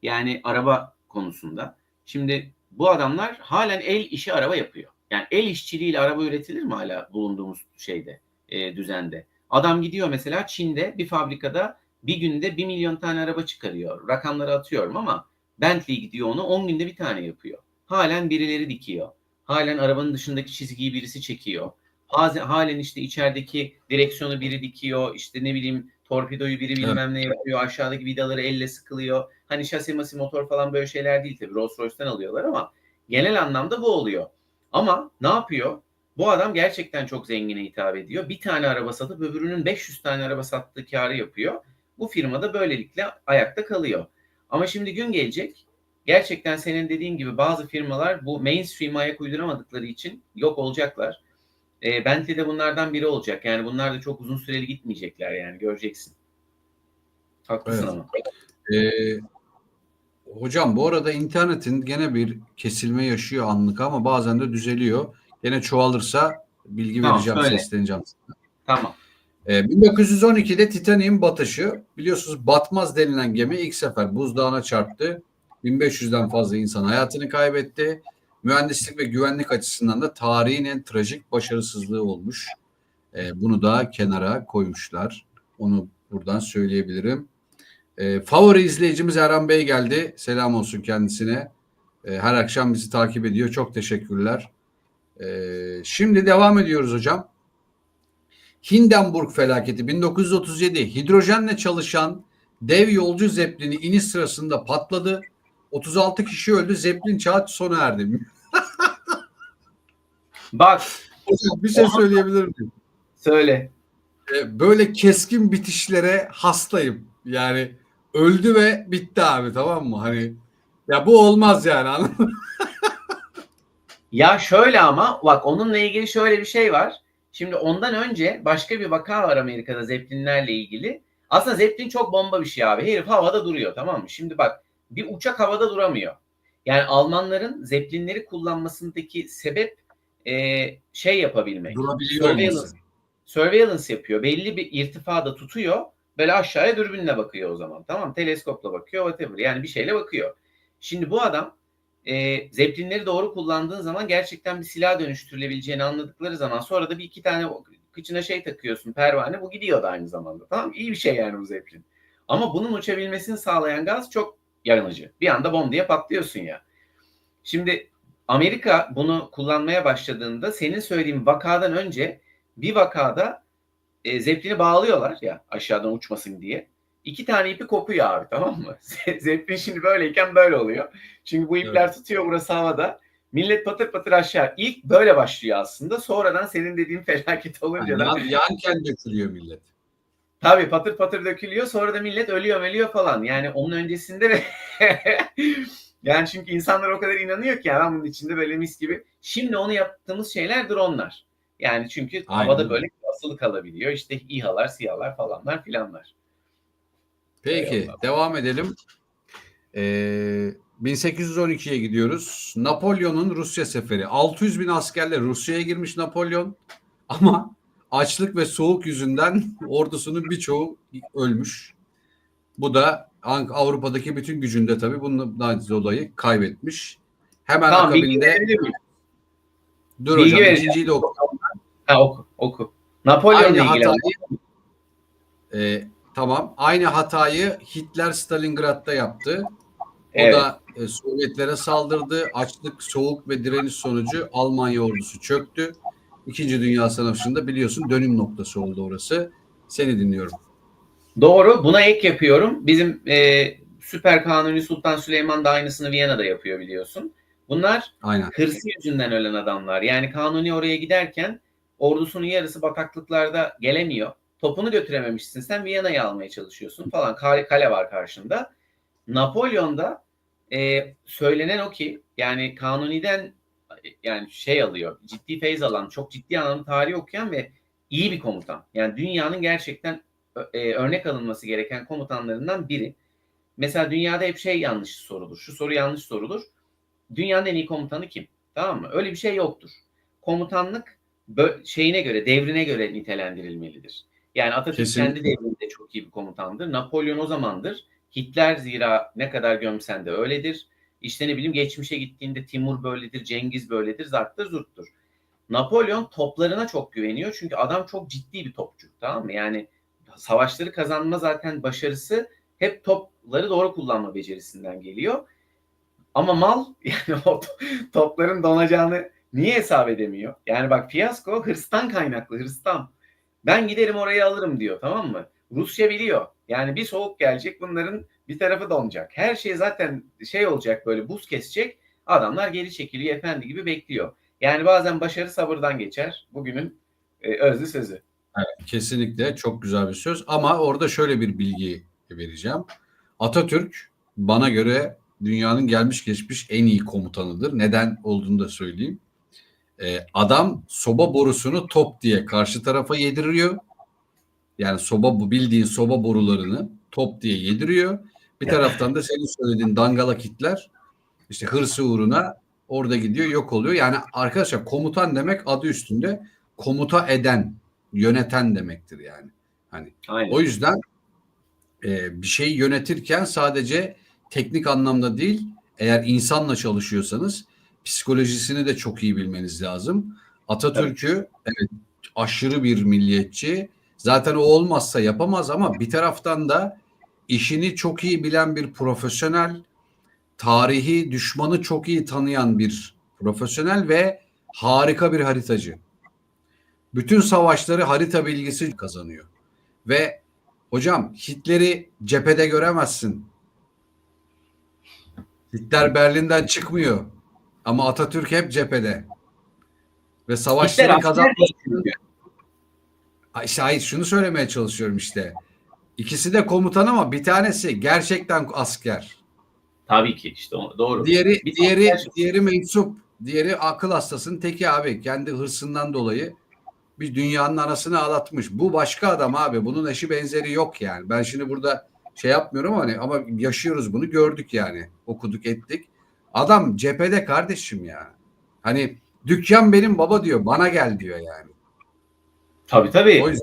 S3: Yani araba konusunda. Şimdi bu adamlar halen el işi araba yapıyor. Yani el işçiliğiyle araba üretilir mi hala bulunduğumuz şeyde, düzende? Adam gidiyor mesela Çin'de bir fabrikada bir günde 1 milyon tane araba çıkarıyor. Rakamları atıyorum ama Bentley gidiyor onu 10 günde bir tane yapıyor. Halen birileri dikiyor. Halen arabanın dışındaki çizgiyi birisi çekiyor. Halen işte içerideki direksiyonu biri dikiyor. İşte ne bileyim torpidoyu biri bilmem ne yapıyor. Aşağıdaki vidaları elle sıkılıyor. Hani şasi masi motor falan böyle şeyler değil tabii. Rolls Royce'ten alıyorlar ama genel anlamda bu oluyor. Ama ne yapıyor? Bu adam gerçekten çok zengine hitap ediyor. Bir tane araba satıp öbürünün 500 tane araba sattığı kârı yapıyor. Bu firma da böylelikle ayakta kalıyor. Ama şimdi gün gelecek. Gerçekten senin dediğin gibi bazı firmalar bu mainstream'e ayak uyduramadıkları için yok olacaklar. Bentley de bunlardan biri olacak. Yani bunlar da çok uzun süreli gitmeyecekler yani göreceksin. Haklısın
S2: Evet.
S3: ama.
S2: Hocam bu arada internetin gene bir kesilme yaşıyor anlık ama bazen de düzeliyor. Gene çoğalırsa bilgi
S3: Tamam,
S2: vereceğim,
S3: söyle.
S2: sesleneceğim.
S3: Tamam.
S2: 1912'de Titanic'in batışı, biliyorsunuz batmaz denilen gemi ilk sefer buzdağına çarptı. 1500'den fazla insan hayatını kaybetti. Mühendislik ve güvenlik açısından da tarihin en trajik başarısızlığı olmuş. Bunu da kenara koymuşlar. Onu buradan söyleyebilirim. Favori izleyicimiz Erhan Bey geldi. Selam olsun kendisine. Her akşam bizi takip ediyor. Çok teşekkürler. Şimdi devam ediyoruz hocam. Hindenburg felaketi 1937 hidrojenle çalışan dev yolcu zeplini iniş sırasında patladı. 36 kişi öldü. Zeplin çağı sona erdi.
S3: Bak,
S2: Hocam bir şey söyleyebilir miyim?
S3: söyle.
S2: Böyle keskin bitişlere hastayım. Yani öldü ve bitti abi, tamam mı? Hani ya bu olmaz yani, anladın mı?
S3: Ya şöyle, ama bak, onunla ilgili şöyle bir şey var. Şimdi ondan önce başka bir vaka var Amerika'da Zeppelinlerle ilgili. Aslında Zeppelin çok bomba bir şey abi. Herif havada duruyor, tamam mı? Şimdi bak, bir uçak havada duramıyor. Yani Almanların Zeppelinleri kullanmasındaki sebep şey yapabilmek.
S2: Durabiliyor olması.
S3: Surveillance yapıyor. Belli bir irtifada tutuyor. Böyle aşağıya dürbünle bakıyor o zaman. Tamam, teleskopla bakıyor, whatever. Yani bir şeyle bakıyor. Şimdi bu adam Zeppelinleri doğru kullandığın zaman gerçekten bir silah dönüştürülebileceğini anladıkları zaman, sonra da bir iki tane kıçına şey takıyorsun, pervane, bu gidiyor da aynı zamanda. Tamam, iyi bir şey yani bu Zeppelin. Ama bunun uçabilmesini sağlayan gaz çok yanıcı. Bir anda bom diye patlıyorsun ya. Şimdi Amerika bunu kullanmaya başladığında, senin söylediğin vakadan önce bir vakada Zeppelin'i bağlıyorlar ya aşağıdan uçmasın diye. 2 tane ipi kopuyor abi, tamam mı? Zeppelin şimdi böyleyken böyle oluyor. Çünkü bu ipler
S2: Evet.
S3: tutuyor burası havada. Millet patır patır aşağı. İlk böyle başlıyor aslında. Sonradan senin dediğin felaket olunca da
S2: Yanken dökülüyor millet.
S3: tabii patır patır dökülüyor. Sonra da millet ölüyor falan. Yani onun öncesinde de yani çünkü insanlar o kadar inanıyor ki ya, ben bunun içinde böyle mis gibi. Şimdi onu yaptığımız şeyler dronlar. Yani çünkü havada
S2: Aynen.
S3: böyle asılı kalabiliyor. İşte İHA'lar, SİHA'lar falanlar filanlar.
S2: Peki devam edelim. 1812'ye gidiyoruz. Napolyon'un Rusya seferi. 600 bin askerle Rusya'ya girmiş Napolyon. Ama açlık ve soğuk yüzünden ordusunun birçoğu ölmüş. Bu da Avrupa'daki bütün gücünde tabii bundan dolayı kaybetmiş. Hemen
S3: Tamam, bilgi
S2: akabinde
S3: verebilir miyim?
S2: dur
S3: Bilgi
S2: hocam,
S3: vereceğim.
S2: ikinciyi de oku.
S3: Ha, oku. Napolyon'la
S2: Aynı
S3: ilgili.
S2: hatayı tamam. Aynı hatayı Hitler Stalingrad'da yaptı. O
S3: Evet.
S2: da Sovyetlere saldırdı. Açlık, soğuk ve direniş sonucu Almanya ordusu çöktü. İkinci Dünya Savaşı'nda biliyorsun dönüm noktası oldu orası. Seni dinliyorum.
S3: Doğru. Buna ek yapıyorum. Bizim Süper Kanuni Sultan Süleyman da aynısını Viyana'da yapıyor, biliyorsun. Bunlar
S2: Aynen.
S3: hırsı yüzünden ölen adamlar. Yani Kanuni oraya giderken ordusunun yarısı bataklıklarda gelemiyor. Topunu götürememişsin. Sen Viyana'yı almaya çalışıyorsun falan. Kale var karşında. Napolyon'da söylenen o ki, yani Kanuni'den yani şey alıyor, ciddi feyz alan, çok ciddi anlamda tarih okuyan ve iyi bir komutan. Yani dünyanın gerçekten örnek alınması gereken komutanlarından biri. Mesela dünyada hep şey yanlış sorulur. Şu soru yanlış sorulur. Dünyanın en iyi komutanı kim? Tamam mı? Öyle bir şey yoktur. Komutanlık şeyine göre, devrine göre nitelendirilmelidir. Yani Atatürk
S2: Kesinlikle.
S3: kendi devrinde çok iyi bir komutandır. Napolyon o zamandır. Hitler zira ne kadar gömsen de öyledir. İşte ne bileyim, geçmişe gittiğinde Timur böyledir, Cengiz böyledir, zarttır zurttur. Napolyon toplarına çok güveniyor. Çünkü adam çok ciddi bir topçu. Tamam mı? Yani savaşları kazanma zaten başarısı hep topları doğru kullanma becerisinden geliyor. Ama mal yani o topların donacağını niye hesap edemiyor? Yani bak, fiyasko hırstan kaynaklı, hırstan. Ben giderim orayı alırım diyor, tamam mı? Rusya biliyor. Yani bir soğuk gelecek, bunların bir tarafı donacak. Her şey zaten şey olacak, böyle buz kesecek. Adamlar geri çekiliyor, efendi gibi bekliyor. Yani bazen başarı sabırdan geçer. Bugünün özlü sözü.
S2: Evet, kesinlikle çok güzel bir söz ama orada şöyle bir bilgi vereceğim. Atatürk bana göre dünyanın gelmiş geçmiş en iyi komutanıdır. Neden olduğunu da söyleyeyim. Adam soba borusunu top diye karşı tarafa yediriyor. Yani bildiğin soba borularını top diye yediriyor. Bir taraftan da senin söylediğin dangalak Hitler işte hırsı uğruna orada gidiyor, yok oluyor. Yani arkadaşlar, komutan demek adı üstünde komuta eden, yöneten demektir yani. Hani
S3: Aynen.
S2: o yüzden bir şeyi yönetirken sadece teknik anlamda değil, eğer insanla çalışıyorsanız psikolojisini de çok iyi bilmeniz lazım. Atatürk'ü, evet, aşırı bir milliyetçi. Zaten o olmazsa yapamaz ama bir taraftan da işini çok iyi bilen bir profesyonel, tarihi düşmanı çok iyi tanıyan bir profesyonel ve harika bir haritacı. Bütün savaşları harita bilgisi kazanıyor. Ve hocam, Hitler'i cephede göremezsin. Hitler Berlin'den çıkmıyor. Ama Atatürk hep cephede. Ve
S3: Hitler
S2: savaşları
S3: asker
S2: kazanmak.
S3: değil çünkü.
S2: İşte hayır, şunu söylemeye çalışıyorum işte. İkisi de komutan ama bir tanesi gerçekten asker.
S3: Tabii ki işte doğru.
S2: Diğeri
S3: Bir
S2: diğeri
S3: asker-
S2: diğeri mensup. Diğeri akıl hastasının teki abi. Kendi hırsından dolayı bir dünyanın anasını ağlatmış. Bu başka adam abi. Bunun eşi benzeri yok yani. Ben şimdi burada şey yapmıyorum hani, ama yaşıyoruz, bunu gördük yani. Okuduk ettik. Adam cephede kardeşim ya. Hani dükkan benim baba diyor. Bana gel diyor yani.
S3: Tabii
S2: O
S3: tabii.
S2: yüzden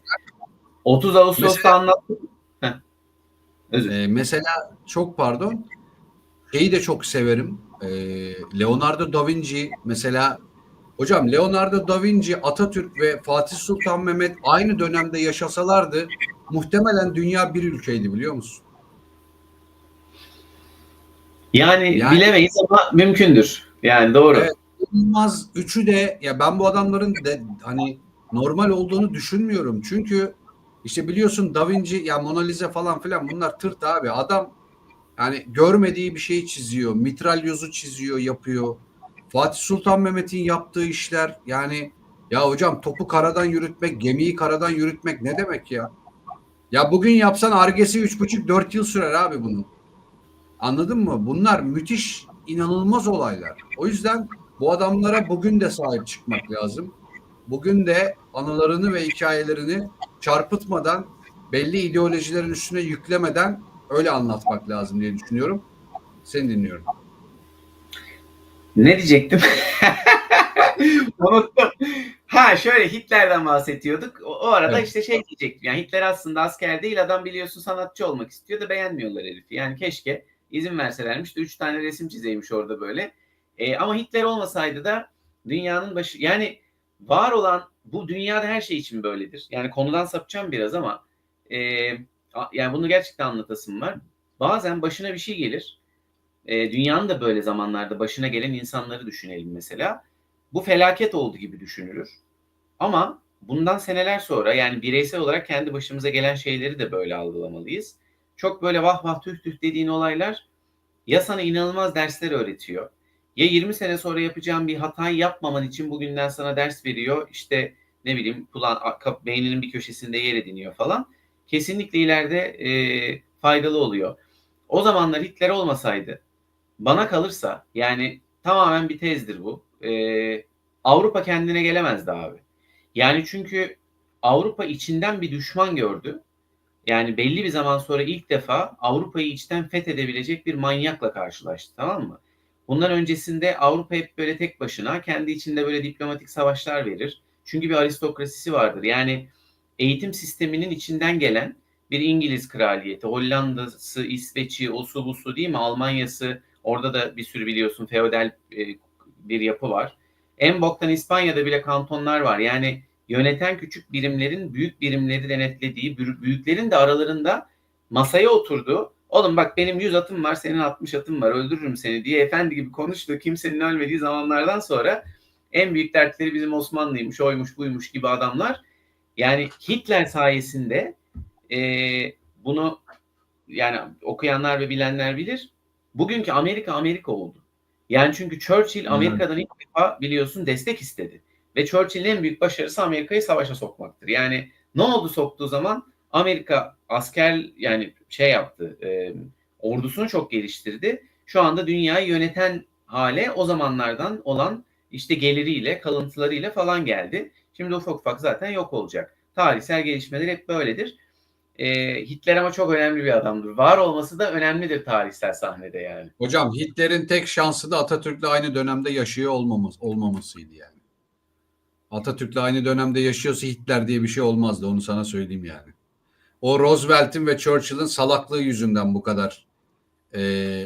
S3: 30 Ağustos'ta anlattım. Heh, özür.
S2: mesela çok pardon, şeyi de çok severim. Leonardo da Vinci mesela. Hocam, Leonardo da Vinci, Atatürk ve Fatih Sultan Mehmet aynı dönemde yaşasalardı muhtemelen dünya bir ülkeydi, biliyor musun?
S3: Yani
S2: Yani
S3: bilemeyiz ama mümkündür. Yani doğru.
S2: evet, inanılmaz, üçü de ya, ben bu adamların de hani normal olduğunu düşünmüyorum. Çünkü işte biliyorsun, Da Vinci ya, Mona Lisa falan filan, bunlar tırt abi. Adam yani görmediği bir şeyi çiziyor. Mitralyozu çiziyor, yapıyor. Fatih Sultan Mehmet'in yaptığı işler yani, ya hocam, topu karadan yürütmek, gemiyi karadan yürütmek ne demek ya? Ya bugün yapsan Ar-Ge'si 3,5-4 yıl sürer abi bunun. Anladın mı? Bunlar müthiş, inanılmaz olaylar. O yüzden bu adamlara bugün de sahip çıkmak lazım. Bugün de anılarını ve hikayelerini çarpıtmadan, belli ideolojilerin üstüne yüklemeden öyle anlatmak lazım diye düşünüyorum. Seni dinliyorum.
S3: Ne diyecektim? Unuttum. Ha şöyle Hitler'den bahsediyorduk. O arada
S2: Evet.
S3: işte şey diyecektim. Yani Hitler aslında asker değil, adam biliyorsun sanatçı olmak istiyor da beğenmiyorlar herifi. Yani keşke izin verselermiş de 3 tane resim çizeymiş orada böyle. Ama Hitler olmasaydı da dünyanın başı, yani var olan bu dünyada her şey için böyledir. Yani konudan sapacağım biraz ama e, yani bunu gerçekten anlatasım var. Bazen başına bir şey gelir. Dünyanın da böyle zamanlarda başına gelen insanları düşünelim mesela. Bu felaket oldu gibi düşünülür. Ama bundan seneler sonra, yani bireysel olarak kendi başımıza gelen şeyleri de böyle algılamalıyız. Çok böyle vah vah tüh tüh dediğin olaylar ya sana inanılmaz dersler öğretiyor. Ya 20 sene sonra yapacağın bir hatayı yapmaman için bugünden sana ders veriyor. İşte ne bileyim, beyninin bir köşesinde yer ediniyor falan. Kesinlikle ileride faydalı oluyor. O zamanlar Hitler olmasaydı, bana kalırsa, yani tamamen bir tezdir bu. Avrupa kendine gelemezdi abi. Yani çünkü Avrupa içinden bir düşman gördü. Yani belli bir zaman sonra ilk defa Avrupa'yı içten fethedebilecek bir manyakla karşılaştı, tamam mı? Bundan öncesinde Avrupa hep böyle tek başına kendi içinde böyle diplomatik savaşlar verir. Çünkü bir aristokrasisi vardır. Yani eğitim sisteminin içinden gelen bir İngiliz kraliyeti, Hollanda'sı, İsveç'i, osu busu değil mi? Almanya'sı, orada da bir sürü biliyorsun feodal bir yapı var. En boktan İspanya'da bile kantonlar var. Yani yöneten küçük birimlerin büyük birimleri denetlediği, büyüklerin de aralarında masaya oturduğu, oğlum bak benim 100 atım var, senin 60 atım var, öldürürüm seni diye efendi gibi konuştuğu, kimsenin ölmediği zamanlardan sonra en büyük dertleri bizim Osmanlı'ymış, oymuş, buymuş gibi adamlar. Yani Hitler sayesinde bunu yani okuyanlar ve bilenler bilir. Bugünkü Amerika Amerika oldu. Yani çünkü Churchill Amerika'dan ilk defa biliyorsun destek istedi. Ve Churchill'in en büyük başarısı Amerika'yı savaşa sokmaktır. Yani ne oldu soktuğu zaman? Amerika asker, yani şey yaptı, ordusunu çok geliştirdi. Şu anda dünyayı yöneten hale o zamanlardan olan işte geliriyle, kalıntılarıyla falan geldi. Şimdi ufak ufak zaten yok olacak. Tarihsel gelişmeler hep böyledir. Hitler ama çok önemli bir adamdır. Var olması da önemlidir tarihsel sahnede yani.
S2: Hocam Hitler'in tek şansı da Atatürk'le aynı dönemde yaşıyor olmamasıydı yani. Atatürk'le aynı dönemde yaşıyorsa Hitler diye bir şey olmazdı. Onu sana söyleyeyim yani. O Roosevelt'in ve Churchill'in salaklığı yüzünden bu kadar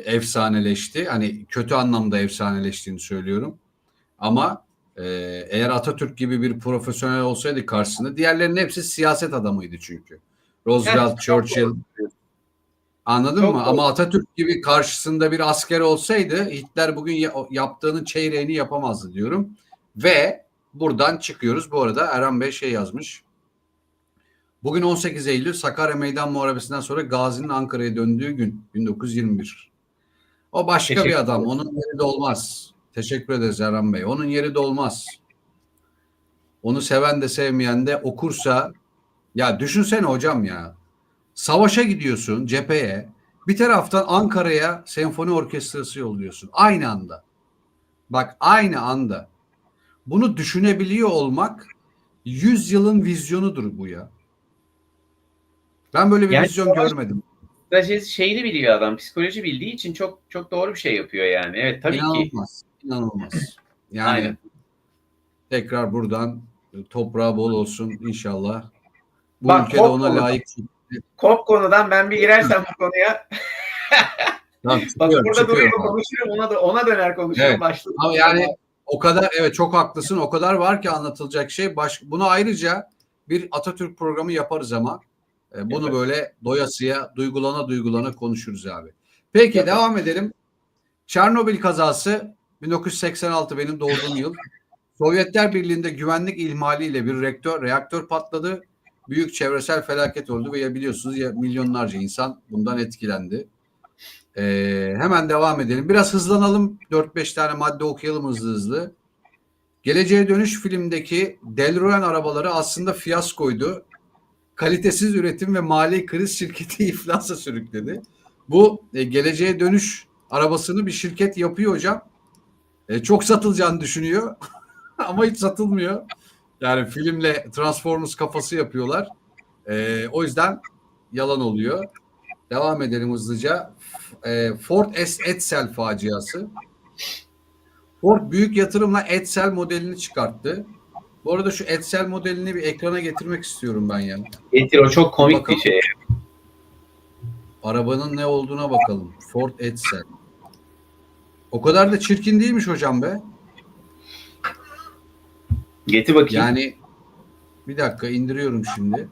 S2: efsaneleşti. Hani kötü anlamda efsaneleştiğini söylüyorum. Ama eğer Atatürk gibi bir profesyonel olsaydı karşısında, diğerlerinin hepsi siyaset adamıydı çünkü. Roosevelt,
S3: Evet, çok
S2: Churchill,
S3: doğru.
S2: anladın
S3: Çok
S2: mı?
S3: doğru.
S2: Ama Atatürk gibi karşısında bir asker olsaydı Hitler bugün yaptığının çeyreğini yapamazdı diyorum. Ve buradan çıkıyoruz. Bu arada Erhan Bey şey yazmış. Bugün 18 Eylül Sakarya Meydan Muharebesi'nden sonra Gazi'nin Ankara'ya döndüğü gün 1921. O başka bir
S3: Teşekkür
S2: adam.
S3: ederim.
S2: Onun yeri de olmaz. Teşekkür ederiz Erhan Bey. Onun yeri de olmaz. Onu seven de sevmeyen de okursa, ya düşünsene hocam ya. Savaşa gidiyorsun cepheye. Bir taraftan Ankara'ya senfoni orkestrası yolluyorsun. Aynı anda. Bak aynı anda. Bunu düşünebiliyor olmak 100 yılın vizyonudur bu ya. Ben böyle bir
S3: Yani
S2: vizyon görmedim.
S3: strateji şeyini biliyor adam. Psikoloji bildiği için çok çok doğru bir şey yapıyor yani. Evet, tabii ki.
S2: İnanılmaz. İnanılmaz.
S3: Aynen.
S2: Yani tekrar buradan toprağı bol olsun inşallah. Bu
S3: Bak,
S2: ülkede ona layık.
S3: kop konudan ben bir girersem bu konuya.
S2: Tamam,
S3: Bak, burada
S2: çıkıyorum
S3: duruyor
S2: abi.
S3: konuşurum, ona döner konuşurum,
S2: Evet.
S3: başladım.
S2: Ama yani o kadar, evet, çok haklısın. O kadar var ki anlatılacak şey. Bunu ayrıca bir Atatürk programı yaparız ama bunu
S3: Yaparız.
S2: böyle doyasıya, duygulana duygulana konuşuruz abi. Peki
S3: Yaparız.
S2: devam edelim. Çernobil kazası 1986, benim doğduğum yıl. Sovyetler Birliği'nde güvenlik ihmaliyle bir reaktör patladı. Büyük çevresel felaket oldu ve biliyorsunuz ya milyonlarca insan bundan etkilendi. Hemen devam edelim. Biraz hızlanalım. 4-5 tane madde okuyalım hızlı hızlı. Geleceğe Dönüş filmdeki DeLorean arabaları aslında fiyaskoydu. Kalitesiz üretim ve mali kriz şirketi iflasa sürükledi. Bu Geleceğe Dönüş arabasını bir şirket yapıyor hocam. Çok satılacağını düşünüyor ama hiç satılmıyor. Yani filmle Transformers kafası yapıyorlar. O yüzden yalan oluyor. Devam edelim hızlıca. Ford Edsel faciası. Ford büyük yatırımla Edsel modelini çıkarttı. Bu arada şu Edsel modelini bir ekrana getirmek istiyorum ben yani.
S3: Getir, o çok komik
S2: Bakalım.
S3: bir şey.
S2: Arabanın ne olduğuna bakalım. Ford Edsel. O kadar da çirkin değilmiş hocam be.
S3: Getir bakayım.
S2: Yani bir dakika indiriyorum şimdi.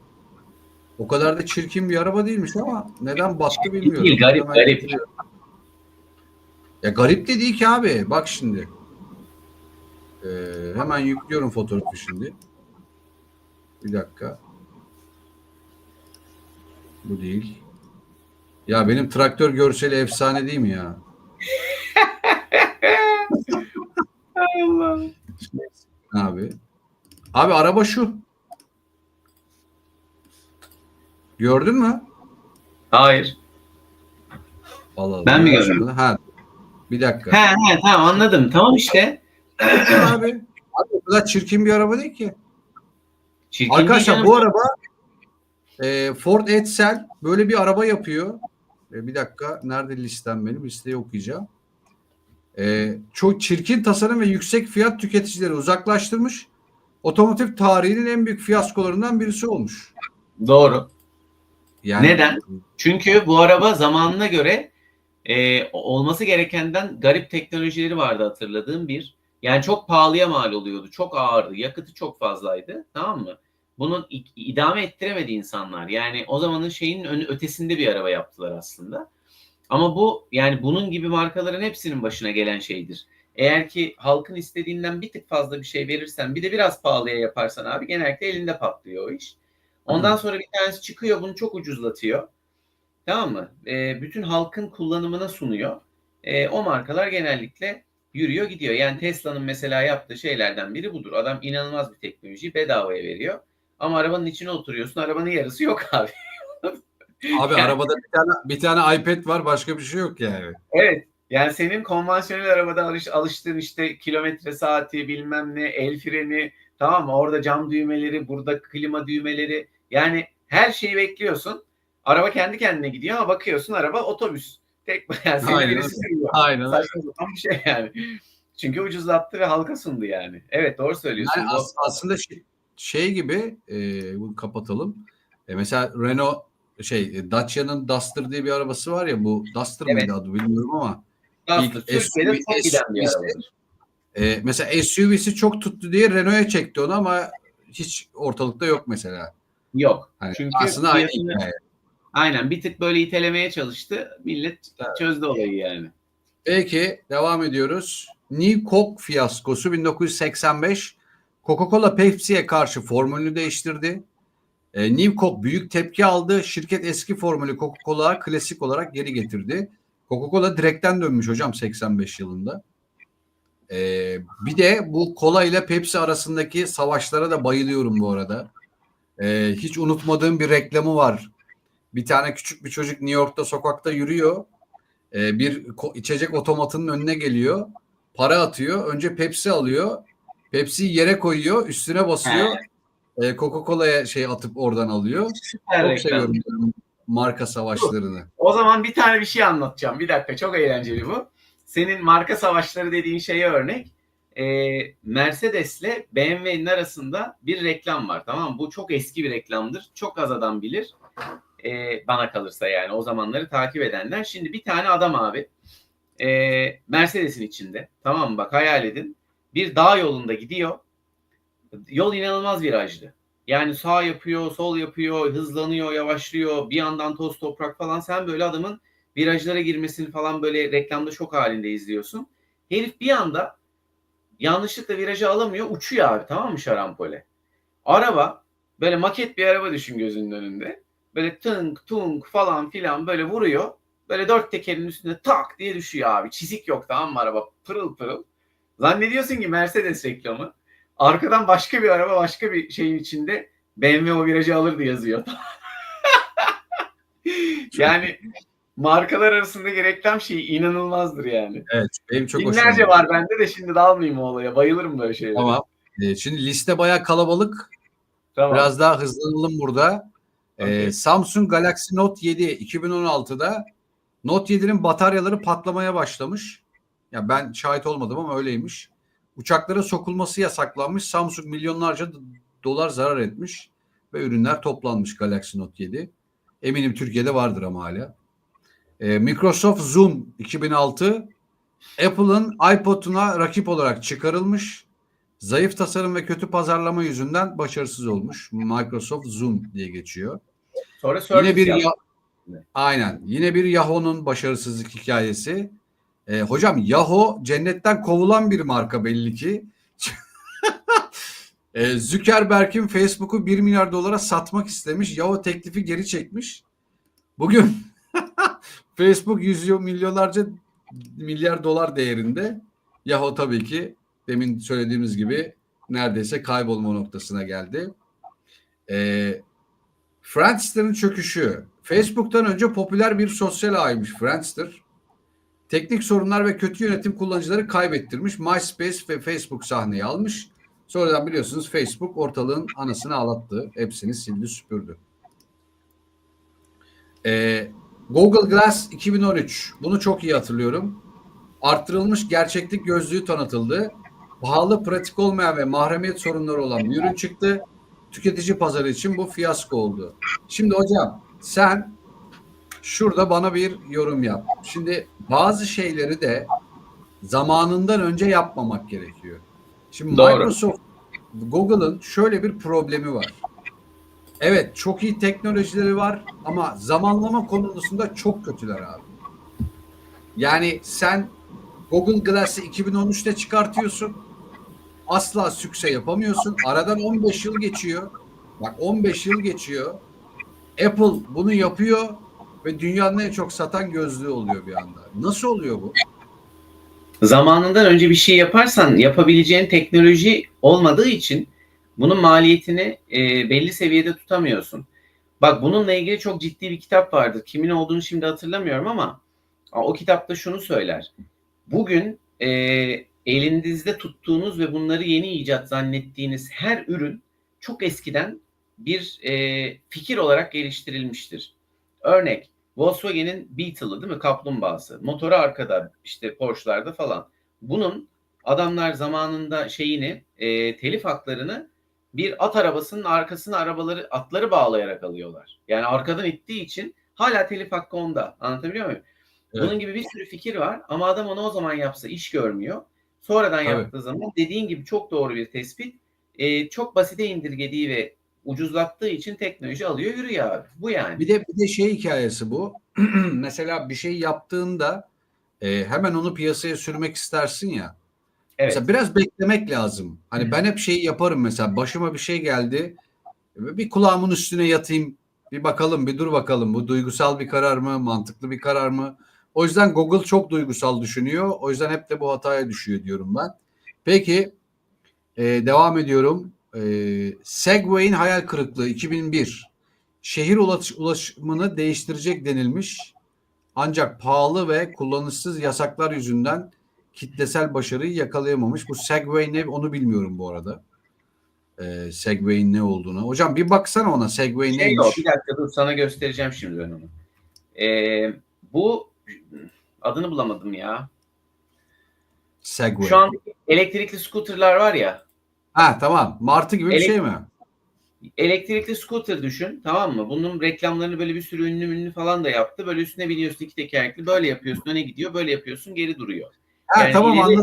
S2: O kadar da çirkin bir araba değilmiş ama neden battı bilmiyorum.
S3: Değil, garip,
S2: Hemen
S3: garip.
S2: getiriyorum. Ya garip de değil ki abi. Bak şimdi. Hemen yüklüyorum fotoğrafı şimdi. Bir dakika. Bu değil. Ya benim traktör görseli efsane değil mi ya?
S3: Hay Allah.
S2: Abi. Abi araba şu. Gördün mü?
S3: Hayır.
S2: Allah
S3: Ben mi
S2: Allah.
S3: görmedim?
S2: Ha. Bir dakika.
S3: He, tamam, anladım. Tamam işte.
S2: Abi. Abi o kadar çirkin bir araba değil ki.
S3: Çirkin
S2: Arkadaşlar
S3: değil
S2: bu
S3: canım.
S2: araba Ford Edsel böyle bir araba yapıyor. Bir dakika. Nerede listem benim? Listeyi okuyacağım. Çok çirkin tasarım ve yüksek fiyat tüketicileri uzaklaştırmış. Otomotiv tarihinin en büyük fiyaskolarından birisi olmuş.
S3: Doğru.
S2: Yani,
S3: neden? Çünkü bu araba zamanına göre olması gerekenden garip teknolojileri vardı, hatırladığım bir. Yani çok pahalıya mal oluyordu. Çok ağırdı. Yakıtı çok fazlaydı. Tamam mı? Bunun idame ettiremedi insanlar. Yani o zamanın şeyin ötesinde bir araba yaptılar aslında. Ama bu, yani bunun gibi markaların hepsinin başına gelen şeydir. Eğer ki halkın istediğinden bir tık fazla bir şey verirsen, bir de biraz pahalıya yaparsan abi, genellikle elinde patlıyor o iş. Ondan sonra bir tanesi çıkıyor, bunu çok ucuzlatıyor. Tamam mı? Bütün halkın kullanımına sunuyor. O markalar genellikle yürüyor gidiyor. Yani Tesla'nın mesela yaptığı şeylerden biri budur. Adam inanılmaz bir teknolojiyi bedavaya veriyor. Ama arabanın içine oturuyorsun, arabanın yarısı yok abi.
S2: Abi
S3: Yani,
S2: arabada bir tane iPad var, başka bir şey yok yani.
S3: evet. Yani senin konvansiyonel arabada alıştığın işte kilometre saati, bilmem ne, el freni, tamam mı? Orada cam düğmeleri, burada klima düğmeleri. Yani her şeyi bekliyorsun. Araba kendi kendine gidiyor ama bakıyorsun araba otobüs. Tek yani seni
S2: Aynen
S3: birisi
S2: öyle.
S3: sürüyor.
S2: Aynen öyle.
S3: Saçma sapan bir şey yani. Çünkü ucuzlattı ve halka sundu yani. Evet, doğru
S2: Yani
S3: söylüyorsun. Bu
S2: aslında şey gibi bunu kapatalım. Mesela Renault Dacia'nın Duster diye bir arabası var ya, bu Duster
S3: evet,
S2: mıydı adı bilmiyorum ama ilk
S3: Duster Türkiye'de çok giden bir
S2: SUV'si
S3: arabadır.
S2: mesela SUV'si çok tuttu diye Renault'a çekti onu ama hiç ortalıkta yok mesela.
S3: Yok.
S2: Hani
S3: Çünkü
S2: aslında aynı
S3: fiyatını
S2: hikaye.
S3: aynen bir tık böyle itelemeye çalıştı. Millet
S2: Evet.
S3: çözdü olayı yani.
S2: Peki devam ediyoruz. New Coke fiyaskosu 1985. Coca-Cola Pepsi'ye karşı formülünü değiştirdi. New Coke büyük tepki aldı. Şirket eski formülü Coca-Cola klasik olarak geri getirdi. Coca-Cola direkten dönmüş hocam 85 yılında. Bir de bu kola ile Pepsi arasındaki savaşlara da bayılıyorum bu arada. Hiç unutmadığım bir reklamı var. Bir tane küçük bir çocuk New York'ta sokakta yürüyor. Bir içecek otomatının önüne geliyor. Para atıyor. Önce Pepsi alıyor. Pepsi'yi yere koyuyor. Üstüne
S3: He,
S2: basıyor. Coca-Cola'ya atıp oradan alıyor.
S3: süper
S2: Çok
S3: reklam.
S2: seviyorum marka
S3: Dur.
S2: savaşlarını.
S3: O zaman bir tane bir şey anlatacağım. Bir dakika, çok eğlenceli bu. Senin marka savaşları dediğin şeye örnek. Mercedes'le BMW'nin arasında bir reklam var. Tamam mı? Bu çok eski bir reklamdır. Çok az adam bilir. Bana kalırsa yani o zamanları takip edenler. Şimdi bir tane adam abi Mercedes'in içinde. Tamam mı? Bak hayal edin. Bir dağ yolunda gidiyor. Yol inanılmaz virajlı. Yani sağ yapıyor, sol yapıyor, hızlanıyor, yavaşlıyor. Bir yandan toz toprak falan. Sen böyle adamın virajlara girmesini falan böyle reklamda şok halinde izliyorsun. Herif bir anda yanlışlıkla virajı alamıyor, uçuyor abi, tamam mı, şarampole. Araba böyle maket bir araba düşün gözünün önünde. Böyle tınk tunk falan filan böyle vuruyor. Böyle dört tekerin üstüne tak diye düşüyor abi. Çizik yok, tamam mı, araba pırıl pırıl. Zannediyorsun ki Mercedes reklamı. Arkadan başka bir araba başka bir şeyin içinde BMW o virajı alırdı yazıyor. Yani markalar arasındaki reklam şeyi inanılmazdır yani.
S2: Evet, benim çok hoşuma
S3: Binlerce
S2: gitti.
S3: var bende de, şimdi dalmayayım o olaya. Bayılırım böyle şeylere.
S2: Tamam. Şimdi liste bayağı kalabalık.
S3: Tamam.
S2: Biraz daha hızlanalım burada.
S3: Okay.
S2: Samsung Galaxy Note 7 2016'da Note 7'nin bataryaları patlamaya başlamış. Ya ben şahit olmadım ama öyleymiş. Uçaklara sokulması yasaklanmış. Samsung milyonlarca dolar zarar etmiş ve ürünler toplanmış Galaxy Note 7. Eminim Türkiye'de vardır ama hala. Microsoft Zoom 2006 Apple'ın iPod'una rakip olarak çıkarılmış. Zayıf tasarım ve kötü pazarlama yüzünden başarısız olmuş. Microsoft Zoom diye geçiyor.
S3: Sonra
S2: Yine
S3: Surface
S2: bir
S3: yaptı.
S2: aynen. Yine bir Yahoo'nun başarısızlık hikayesi. Hocam Yahoo cennetten kovulan bir marka belli ki. Zuckerberg'in Facebook'u 1 milyar dolara satmak istemiş. Yahoo teklifi geri çekmiş. Bugün Facebook milyar dolar değerinde. Yahoo tabii ki demin söylediğimiz gibi neredeyse kaybolma noktasına geldi. Friendster'ın çöküşü. Facebook'tan önce popüler bir sosyal ağymış Friendster. Teknik sorunlar ve kötü yönetim kullanıcıları kaybettirmiş. MySpace ve Facebook sahneyi almış. Sonradan biliyorsunuz Facebook ortalığın anasını ağlattı. Hepsini sildi süpürdü. Google Glass 2013. Bunu çok iyi hatırlıyorum. Arttırılmış gerçeklik gözlüğü tanıtıldı. Pahalı, pratik olmayan ve mahremiyet sorunları olan bir ürün çıktı. Tüketici pazarı için bu fiyasko oldu. Şimdi hocam sen şurada bana bir yorum yap. Şimdi bazı şeyleri de zamanından önce yapmamak gerekiyor. Şimdi
S3: Doğru.
S2: Microsoft, Google'ın şöyle bir problemi var. Evet, çok iyi teknolojileri var ama zamanlama konusunda çok kötüler abi. Yani sen Google Glass'i 2013'te çıkartıyorsun. Asla sükse yapamıyorsun. Aradan 15 yıl geçiyor. Bak 15 yıl geçiyor. Apple bunu yapıyor ve dünyanın en çok satan gözlüğü oluyor bir anda. Nasıl oluyor bu?
S3: Zamanından önce bir şey yaparsan yapabileceğin teknoloji olmadığı için bunun maliyetini belli seviyede tutamıyorsun. Bak, bununla ilgili çok ciddi bir kitap vardır. Kimin olduğunu şimdi hatırlamıyorum ama o kitapta şunu söyler. Bugün elinizde tuttuğunuz ve bunları yeni icat zannettiğiniz her ürün çok eskiden bir fikir olarak geliştirilmiştir. Örnek Volkswagen'in Beetle'ı değil mi? Kaplumbağası. Motoru arkada işte Porsche'larda falan. Bunun adamlar zamanında telif haklarını bir at arabasının arkasına atları bağlayarak alıyorlar. Yani arkadan ittiği için hala telif hakkı onda. Anlatabiliyor muyum?
S2: Evet.
S3: Bunun gibi bir sürü fikir var ama adam onu o zaman yapsa iş görmüyor. Sonradan
S2: Tabii.
S3: yaptığı zaman dediğin gibi çok doğru bir tespit. Çok basite indirgediği ve ucuzlattığı için teknoloji alıyor yürüyor abi. Bu yani.
S2: Bir de şey hikayesi bu. Mesela bir şey yaptığında hemen onu piyasaya sürmek istersin ya.
S3: Evet.
S2: Mesela biraz beklemek lazım. Hani ben hep şeyi yaparım mesela. Başıma bir şey geldi. Bir kulağımın üstüne yatayım. Bir bakalım, bir dur bakalım. Bu duygusal bir karar mı, mantıklı bir karar mı? O yüzden Google çok duygusal düşünüyor. O yüzden hep de bu hataya düşüyor diyorum ben. Peki devam ediyorum. Segway'in hayal kırıklığı 2001. Şehir ulaşımını değiştirecek denilmiş. Ancak pahalı ve kullanışsız yasaklar yüzünden kitlesel başarıyı yakalayamamış. Bu Segway ne onu bilmiyorum bu arada. Segway'in ne olduğunu. Hocam bir baksana ona Segway neymiş?
S3: Bir dakika dur sana göstereceğim şimdi ben onu. Bu adını bulamadım ya.
S2: Segway.
S3: Şu an elektrikli scooterlar var ya.
S2: Ha tamam. Martı gibi bir şey mi?
S3: Elektrikli scooter düşün, tamam mı? Bunun reklamlarını böyle bir sürü ünlü falan da yaptı. Böyle üstüne biniyorsun, iki tekerlekli, böyle yapıyorsun, öne gidiyor, böyle yapıyorsun, geri duruyor.
S2: Ha
S3: Yani
S2: tamam
S3: ileri,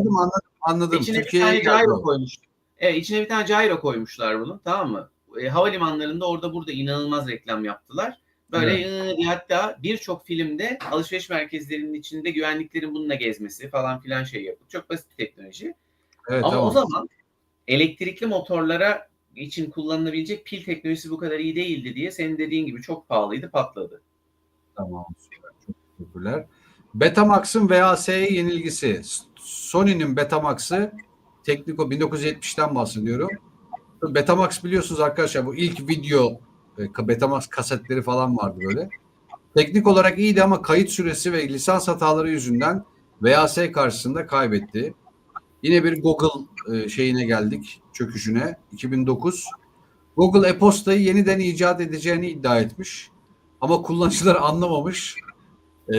S2: anladım.
S3: İçine bir
S2: Türkiye'ye
S3: tane
S2: geldi
S3: gyro
S2: o.
S3: koymuş. Evet, içine bir tane gyro koymuşlar bunun, tamam mı? Havalimanlarında orada burada inanılmaz reklam yaptılar. Böyle
S2: Evet.
S3: hatta birçok filmde alışveriş merkezlerinin içinde güvenliklerin bununla gezmesi falan filan şey yapıldı. Çok basit bir teknoloji.
S2: Evet
S3: Ama o
S2: tamam.
S3: zaman elektrikli motorlara için kullanılabilecek pil teknolojisi bu kadar iyi değildi diye senin dediğin gibi çok pahalıydı, patladı.
S2: Tamam. Süper. Çok teşekkürler. Betamax'ın VHS'ye yenilgisi. Sony'nin Betamax'ı Tekniko 1970'ten bahsediyorum. Betamax biliyorsunuz arkadaşlar bu ilk video Betamax kasetleri falan vardı böyle. Teknik olarak iyiydi ama kayıt süresi ve lisans hataları yüzünden VHS karşısında kaybetti. Yine bir Google şeyine geldik, çöküşüne. 2009. Google e-postayı yeniden icat edeceğini iddia etmiş. Ama kullanıcılar anlamamış. E,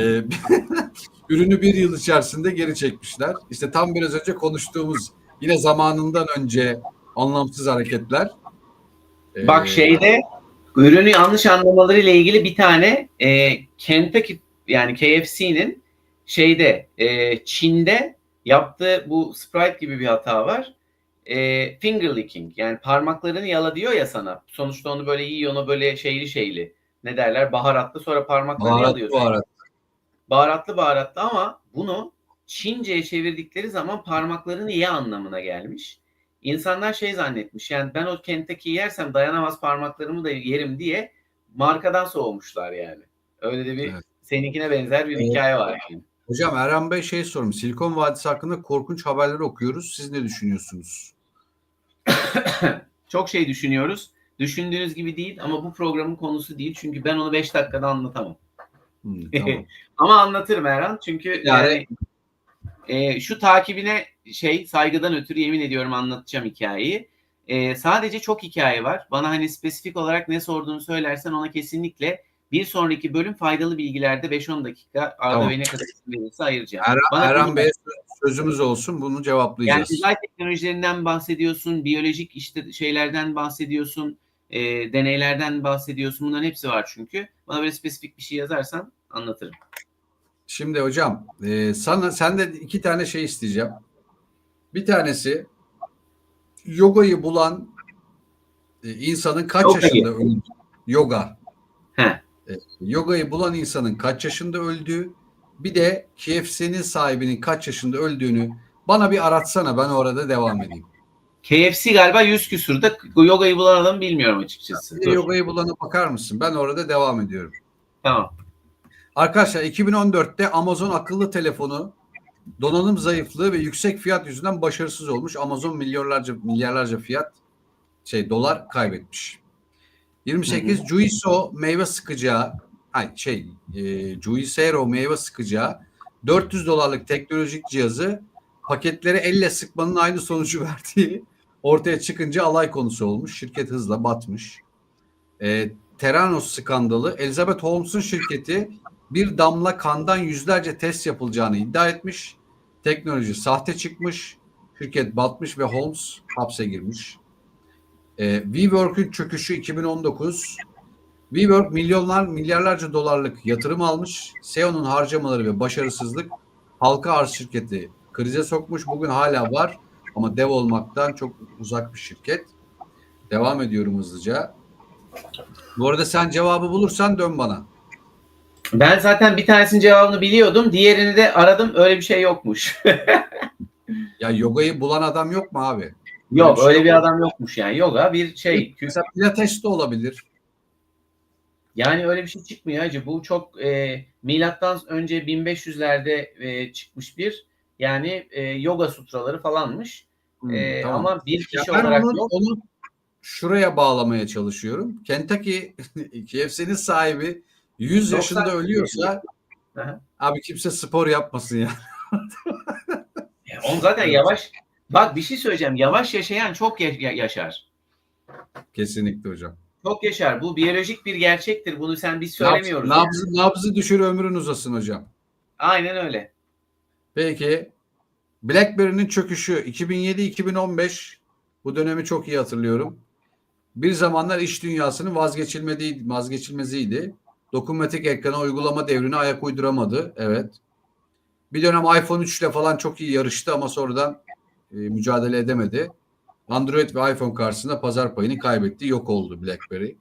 S2: ürünü bir yıl içerisinde geri çekmişler. İşte tam biraz önce konuştuğumuz yine zamanından önce anlamsız hareketler.
S3: Bak ürünü yanlış anlamaları ile ilgili bir tane Kentucky yani KFC'nin Çin'de yaptığı bu Sprite gibi bir hata var. Finger licking yani parmaklarını yala diyor ya sana. Sonuçta onu böyle yiyor, onu böyle şeyli. Ne derler? Baharatlı, sonra parmaklarını yalıyorsun. Baharatlı ama bunu Çince'ye çevirdikleri zaman parmaklarını ye anlamına gelmiş. İnsanlar zannetmiş. Yani ben o Kentucky'yi yersem dayanamaz parmaklarımı da yerim diye markadan soğumuşlar yani. Öyle de bir seninkine benzer bir hikaye var yani.
S2: Hocam Erhan Bey sormuş. Silikon Vadisi hakkında korkunç haberleri okuyoruz. Siz ne düşünüyorsunuz?
S3: Çok şey düşünüyoruz. Düşündüğünüz gibi değil ama bu programın konusu değil. Çünkü ben onu 5 dakikada anlatamam.
S2: Tamam.
S3: Ama anlatırım Erhan. Çünkü yani şu takibine saygıdan ötürü yemin ediyorum anlatacağım hikayeyi. Sadece çok hikaye var. Bana hani spesifik olarak ne sorduğunu söylersen ona kesinlikle bir sonraki bölüm faydalı bilgilerde 5-10 dakika Arda Bey ne kadar verirse ayıracağım.
S2: Erhan Bey'e sözümüz olsun. Bunu cevaplayacağız.
S3: Yani uzay teknolojilerinden bahsediyorsun, biyolojik şeylerden bahsediyorsun, deneylerden bahsediyorsun. Bunların hepsi var çünkü. Bana böyle spesifik bir şey yazarsan anlatırım.
S2: Şimdi hocam senden 2 tane isteyeceğim. Bir tanesi yogayı bulan insanın kaç yaşında öldüğü. Yoga. Yogayı bulan insanın kaç yaşında öldüğü, bir de KFC'nin sahibinin kaç yaşında öldüğünü bana bir aratsana, ben orada devam edeyim.
S3: KFC galiba 100 küsurda, yogayı bulan adamı bilmiyorum açıkçası.
S2: Bir de yogayı bulana bakar mısın? Ben orada devam ediyorum.
S3: Tamam.
S2: Arkadaşlar 2014'te Amazon akıllı telefonu donanım zayıflığı ve yüksek fiyat yüzünden başarısız olmuş. Amazon milyarlarca dolar kaybetmiş. 28 Juiceiro meyve sıkacağı Juicero meyve sıkacağı $400 teknolojik cihazı paketleri elle sıkmanın aynı sonucu verdiği ortaya çıkınca alay konusu olmuş. Şirket hızla batmış. Theranos skandalı. Elizabeth Holmes'un şirketi bir damla kandan yüzlerce test yapılacağını iddia etmiş. Teknoloji sahte çıkmış. Şirket batmış ve Holmes hapse girmiş. WeWork'ün çöküşü 2019. WeWork milyarlarca dolarlık yatırım almış. CEO'nun harcamaları ve başarısızlık halka arz şirketi krize sokmuş. Bugün hala var ama dev olmaktan çok uzak bir şirket. Devam ediyorum hızlıca. Bu arada sen cevabı bulursan dön bana.
S3: Ben zaten bir tanesinin cevabını biliyordum. Diğerini de aradım. Öyle bir şey yokmuş.
S2: Ya yogayı bulan adam yok mu abi?
S3: Yok
S2: Öyle bir şey
S3: öyle bir
S2: yok.
S3: adam yokmuş yani. Yoga bir şey.
S2: Mesela pilates de olabilir.
S3: Yani öyle bir şey çıkmıyor hacı. Bu çok milattan önce 1500'lerde çıkmış bir yani yoga sutraları falanmış.
S2: Tamam.
S3: Ama bir
S2: Ya
S3: kişi
S2: ben
S3: olarak yok.
S2: onu şuraya bağlamaya çalışıyorum. Kentucky KFC'nin sahibi 100 yaşında
S3: 90
S2: ölüyorsa
S3: Aha.
S2: abi kimse spor yapmasın ya.
S3: On zaten
S2: Evet.
S3: yavaş. Bak bir şey söyleyeceğim. Yavaş yaşayan çok yaşar.
S2: Kesinlikle hocam.
S3: Çok yaşar. Bu biyolojik bir gerçektir. Bunu biz
S2: Nabzı,
S3: söylemiyoruz.
S2: nabzı düşür ömrün uzasın hocam.
S3: Aynen öyle.
S2: Peki BlackBerry'nin çöküşü 2007-2015 bu dönemi çok iyi hatırlıyorum. Bir zamanlar iş dünyasının vazgeçilmeziydi. Dokunmatik ekrana uygulama devrine ayak uyduramadı. Evet. Bir dönem iPhone 3 ile falan çok iyi yarıştı ama sonradan mücadele edemedi. Android ve iPhone karşısında pazar payını kaybetti. Yok oldu BlackBerry.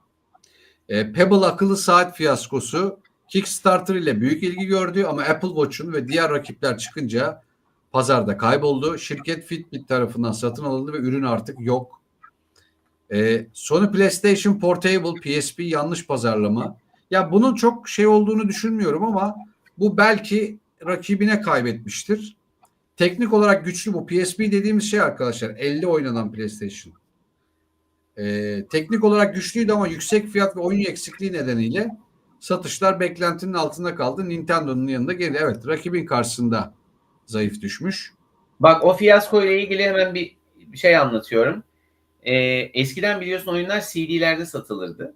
S2: Pebble akıllı saat fiyaskosu Kickstarter ile büyük ilgi gördü ama Apple Watch'un ve diğer rakipler çıkınca pazarda kayboldu. Şirket Fitbit tarafından satın alındı ve ürün artık yok. Sony PlayStation Portable PSP yanlış pazarlama. Ya bunun çok şey olduğunu düşünmüyorum ama bu belki rakibine kaybetmiştir. Teknik olarak güçlü bu. PSP dediğimiz şey arkadaşlar 50 oynanan PlayStation. Teknik olarak güçlüydü ama yüksek fiyat ve oyun eksikliği nedeniyle satışlar beklentinin altında kaldı. Nintendo'nun yanında geldi. Evet, rakibin karşısında zayıf düşmüş.
S3: Bak o fiyasko ile ilgili hemen bir şey anlatıyorum. Eskiden biliyorsun oyunlar CD'lerde satılırdı.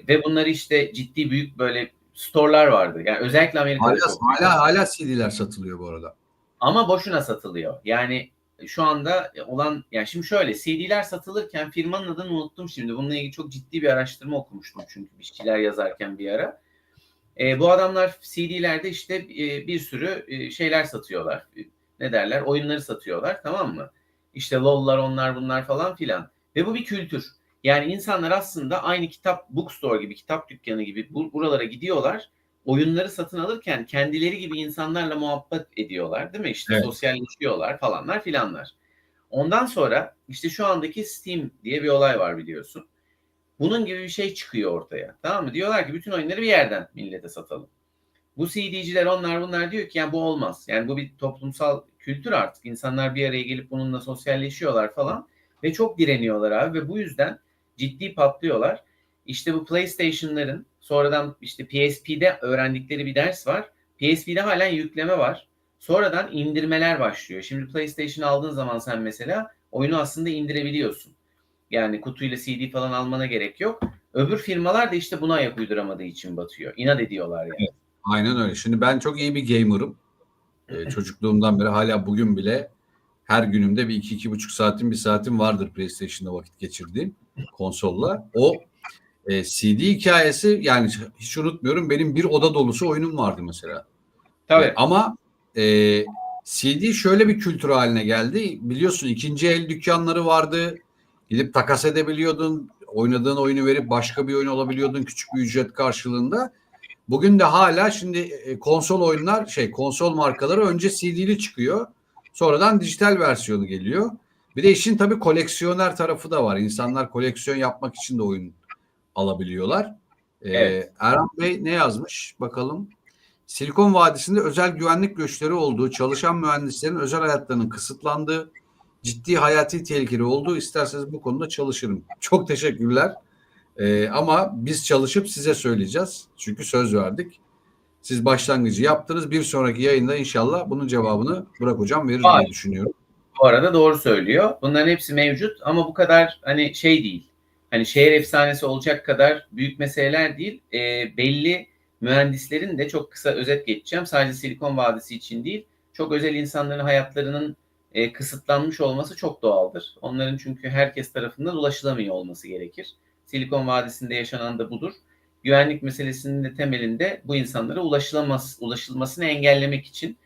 S3: Ve bunları işte ciddi büyük böyle store'lar vardı. Yani özellikle Amerika'da çok.
S2: Hala CD'ler satılıyor bu arada.
S3: Ama boşuna satılıyor. Yani şu anda olan yani şimdi şöyle CD'ler satılırken firmanın adını unuttum şimdi. Bununla ilgili çok ciddi bir araştırma okumuştum çünkü bir şeyler yazarken bir ara. Bu adamlar CD'lerde işte bir sürü şeyler satıyorlar. Ne derler? Oyunları satıyorlar, tamam mı? İşte LoL'lar, onlar bunlar falan filan. Ve bu bir kültür. Yani insanlar aslında aynı kitap bookstore gibi, kitap dükkanı gibi buralara gidiyorlar. Oyunları satın alırken kendileri gibi insanlarla muhabbet ediyorlar, değil mi? İşte
S2: Evet.
S3: sosyalleşiyorlar falanlar filanlar. Ondan sonra işte şu andaki Steam diye bir olay var biliyorsun. Bunun gibi bir şey çıkıyor ortaya. Tamam mı? Diyorlar ki bütün oyunları bir yerden millete satalım. Bu CD'ciler onlar bunlar diyor ki yani bu olmaz. Yani bu bir toplumsal kültür artık. İnsanlar bir araya gelip bununla sosyalleşiyorlar falan. Ve çok direniyorlar abi ve bu yüzden ciddi patlıyorlar. İşte bu PlayStation'ların sonradan işte PSP'de öğrendikleri bir ders var. PSP'de halen yükleme var. Sonradan indirmeler başlıyor. Şimdi PlayStation aldığın zaman sen mesela oyunu aslında indirebiliyorsun. Yani kutuyla CD falan almana gerek yok. Öbür firmalar da işte buna ayak uyduramadığı için batıyor. İnat ediyorlar yani.
S2: Evet, aynen öyle. Şimdi ben çok iyi bir gamer'ım. Çocukluğumdan beri hala bugün bile her günümde bir 2-2,5 bir saatim vardır PlayStation'da vakit geçirdiğim konsolla. O CD hikayesi yani hiç unutmuyorum. Benim bir oda dolusu oyunum vardı mesela.
S3: Tabii.
S2: Ama CD şöyle bir kültür haline geldi. Biliyorsun ikinci el dükkanları vardı. Gidip takas edebiliyordun. Oynadığın oyunu verip başka bir oyun alabiliyordun küçük bir ücret karşılığında. Bugün de hala şimdi konsol oyunlar konsol markaları önce CD'li çıkıyor. Sonradan dijital versiyonu geliyor. Bir de işin tabii koleksiyoner tarafı da var. İnsanlar koleksiyon yapmak için de oyun alabiliyorlar.
S3: Evet.
S2: Erhan Bey ne yazmış? Bakalım. Silikon Vadisi'nde özel güvenlik güçleri olduğu, çalışan mühendislerin özel hayatlarının kısıtlandığı, ciddi hayati tehlikeli olduğu, isterseniz bu konuda çalışırım. Çok teşekkürler. Ama biz çalışıp size söyleyeceğiz. Çünkü söz verdik. Siz başlangıcı yaptınız. Bir sonraki yayında inşallah bunun cevabını Burak Hocam verir diye düşünüyorum.
S3: Bu arada doğru söylüyor. Bunların hepsi mevcut ama bu kadar hani şey değil. hani şehir efsanesi olacak kadar büyük meseleler değil. Belli mühendislerin de, çok kısa özet geçeceğim, sadece Silikon Vadisi için değil, çok özel insanların hayatlarının kısıtlanmış olması çok doğaldır. Onların çünkü herkes tarafından ulaşılamıyor olması gerekir. Silikon Vadisi'nde yaşanan da budur. Güvenlik meselesinin de temelinde bu insanlara ulaşılmasını engellemek için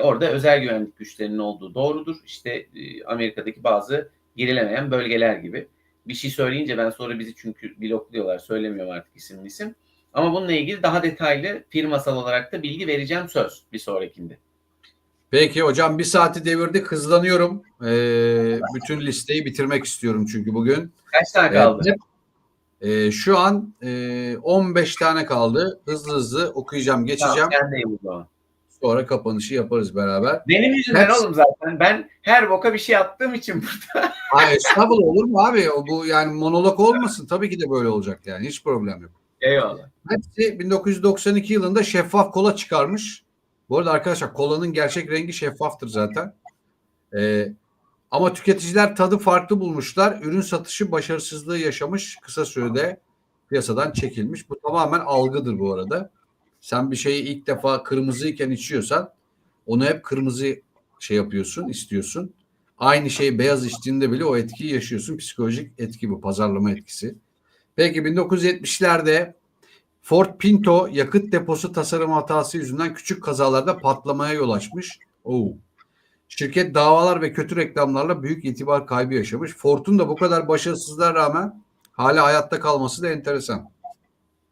S3: orada özel güvenlik güçlerinin olduğu doğrudur. İşte Amerika'daki bazı girilemeyen bölgeler gibi. Bir şey söyleyince ben sonra bizi çünkü blokluyorlar. Söylemiyorum artık isim. Ama bununla ilgili daha detaylı firmasal olarak da bilgi vereceğim, söz, bir sonrakinde.
S2: Peki hocam, bir saati devirdik, hızlanıyorum. Bütün listeyi bitirmek istiyorum çünkü bugün.
S3: Kaç tane kaldı?
S2: Şu an 15 tane kaldı. Hızlı okuyacağım, geçeceğim.
S3: Tamam, sendeyim o zaman.
S2: Sonra kapanışı yaparız beraber.
S3: Benim yüzümden oğlum zaten. Ben her boka bir şey attığım için burada.
S2: Hayır, estağfurullah, olur mu abi? Bu yani monolog olmasın. Tabii ki de böyle olacak yani. Hiç problem yok.
S3: Eyvallah.
S2: Hepsi 1992 yılında şeffaf kola çıkarmış. Bu arada arkadaşlar, kolanın gerçek rengi şeffaftır zaten. Ama tüketiciler tadı farklı bulmuşlar. Ürün satışı başarısızlığı yaşamış. Kısa sürede piyasadan çekilmiş. Bu tamamen algıdır bu arada. Sen bir şeyi ilk defa kırmızıyken içiyorsan onu hep kırmızı şey yapıyorsun, istiyorsun. Aynı şeyi beyaz içtiğinde bile o etkiyi yaşıyorsun. Psikolojik etki bu, pazarlama etkisi. Peki 1970'lerde Ford Pinto yakıt deposu tasarım hatası yüzünden küçük kazalarda patlamaya yol açmış. Şirket davalar ve kötü reklamlarla büyük itibar kaybı yaşamış. Ford'un da bu kadar başarısızlığa rağmen hala hayatta kalması da enteresan.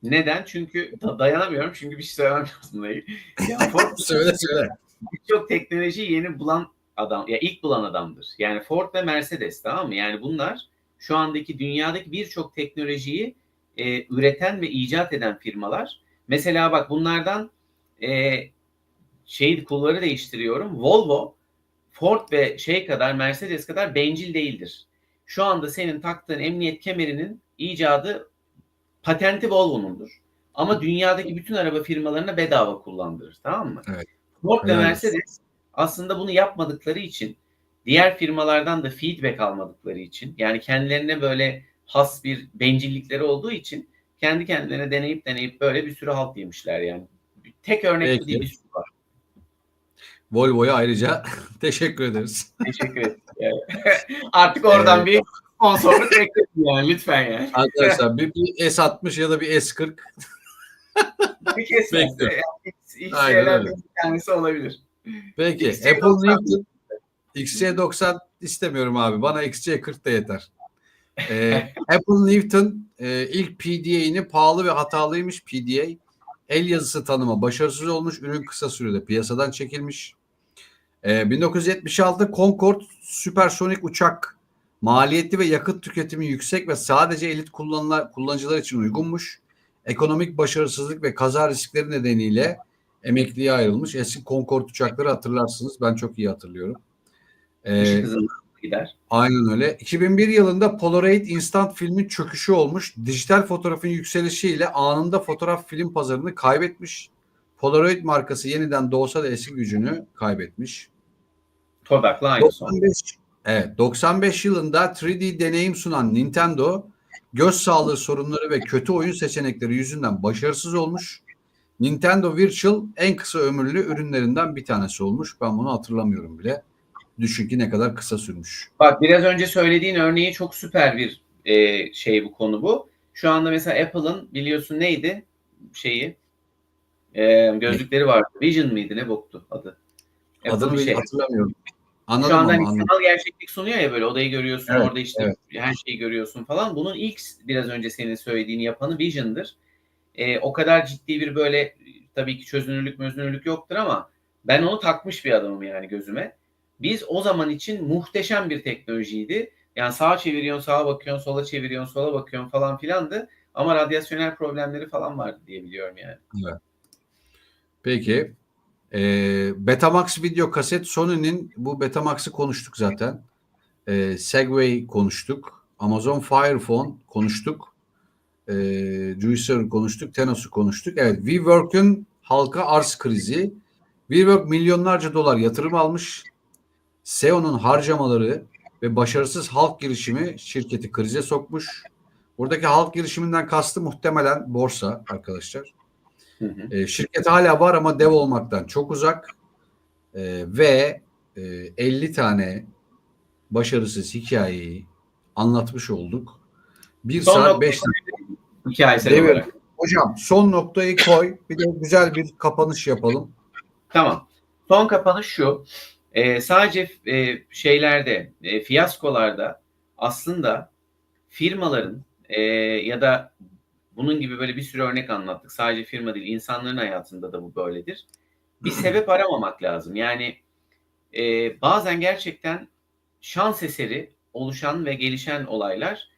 S3: Neden? Çünkü dayanamıyorum. Çünkü bir şey söylemem lazım. Yani Ford
S2: Söyle.
S3: birçok teknolojiyi yeni bulan adam, ya ilk bulan adamdır. Yani Ford ve Mercedes, tamam mı? Yani bunlar şu andaki dünyadaki birçok teknolojiyi üreten ve icat eden firmalar. Mesela bak, bunlardan kulları değiştiriyorum. Volvo, Ford ve Mercedes kadar bencil değildir. Şu anda senin taktığın emniyet kemerinin icadı, patenti Volvo'nundur. Ama dünyadaki bütün araba firmalarına bedava kullandırır. Tamam mı?
S2: Evet.
S3: Ford ve Mercedes aslında bunu yapmadıkları için, diğer firmalardan da feedback almadıkları için, yani kendilerine böyle has bir bencillikleri olduğu için kendi kendilerine deneyip böyle bir sürü halt yemişler yani. Tek örnek bu değil, bir sürü var.
S2: Volvo'ya ayrıca teşekkür ederiz.
S3: Teşekkür ederim. Artık oradan bir sponsorluk bekleyin yani, lütfen yani.
S2: Arkadaşlar bir S60 ya da bir S40
S3: bir kesinlikle. XC'lerden bir tanesi olabilir.
S2: Peki Apple Newton XC90 istemiyorum abi. Bana XC40 da yeter. Apple Newton ilk PDA'ini pahalı ve hatalıymış. PDA el yazısı tanıma başarısız olmuş. Ürün kısa sürede piyasadan çekilmiş. 1976 Concorde süpersonik uçak maliyetli ve yakıt tüketimi yüksek ve sadece elit kullanıcılar için uygunmuş. Ekonomik başarısızlık ve kaza riskleri nedeniyle emekliye ayrılmış. Eski Concorde uçakları hatırlarsınız. Ben çok iyi hatırlıyorum.
S3: Işık hızında gider.
S2: Aynen öyle. 2001 yılında Polaroid Instant filmin çöküşü olmuş. Dijital fotoğrafın yükselişiyle anında fotoğraf film pazarını kaybetmiş. Polaroid markası yeniden doğsa da eski gücünü kaybetmiş.
S3: Kodak'la aynı son.
S2: 95 yılında 3D deneyim sunan Nintendo göz sağlığı sorunları ve kötü oyun seçenekleri yüzünden başarısız olmuş. Nintendo Virtual en kısa ömürlü ürünlerinden bir tanesi olmuş. Ben bunu hatırlamıyorum bile. Düşün ki ne kadar kısa sürmüş.
S3: Bak, biraz önce söylediğin örneği çok süper bir bu konu bu. Şu anda mesela Apple'ın biliyorsun neydi gözlükleri vardı. Vision mıydı, ne boktu adı?
S2: Adını hatırlamıyorum. Anladım.
S3: Şu anda sanal gerçeklik sunuyor ya, böyle odayı görüyorsun,
S2: evet,
S3: orada işte her şeyi görüyorsun falan. Bunun ilk biraz önce senin söylediğini yapanı Vision'dır. O kadar ciddi bir böyle tabii ki çözünürlük yoktur ama ben onu takmış bir adamım yani gözüme. Biz o zaman için muhteşem bir teknolojiydi. Yani sağa çeviriyorsun, sağa bakıyorsun, sola çeviriyorsun, sola bakıyorsun falan filandı. Ama radyasyonel problemleri falan vardı diye biliyorum yani.
S2: Evet. Peki. Betamax video kaset Sony'nin, bu Betamax'ı konuştuk zaten. Segway konuştuk. Amazon Fire Phone konuştuk. Juicer'ı konuştuk. Tenos'u konuştuk. Evet. WeWork'un halka arz krizi. WeWork milyonlarca dolar yatırım almış. SEO'nun harcamaları ve başarısız halk girişimi şirketi krize sokmuş. Buradaki halk girişiminden kastı muhtemelen borsa arkadaşlar.
S3: Hı hı.
S2: Şirket hala var ama dev olmaktan çok uzak. Ve 50 tane başarısız hikayeyi anlatmış olduk. 1
S3: Son
S2: saat
S3: nokta
S2: 5
S3: hikayesel
S2: devir.
S3: olarak.
S2: Hocam son noktayı koy. Bir de güzel bir kapanış yapalım.
S3: Tamam. Son kapanış şu. Sadece şeylerde, fiyaskolarda aslında firmaların ya da bunun gibi böyle bir sürü örnek anlattık. Sadece firma değil, insanların hayatında da bu böyledir. Bir sebep aramamak lazım. Yani bazen gerçekten şans eseri oluşan ve gelişen olaylar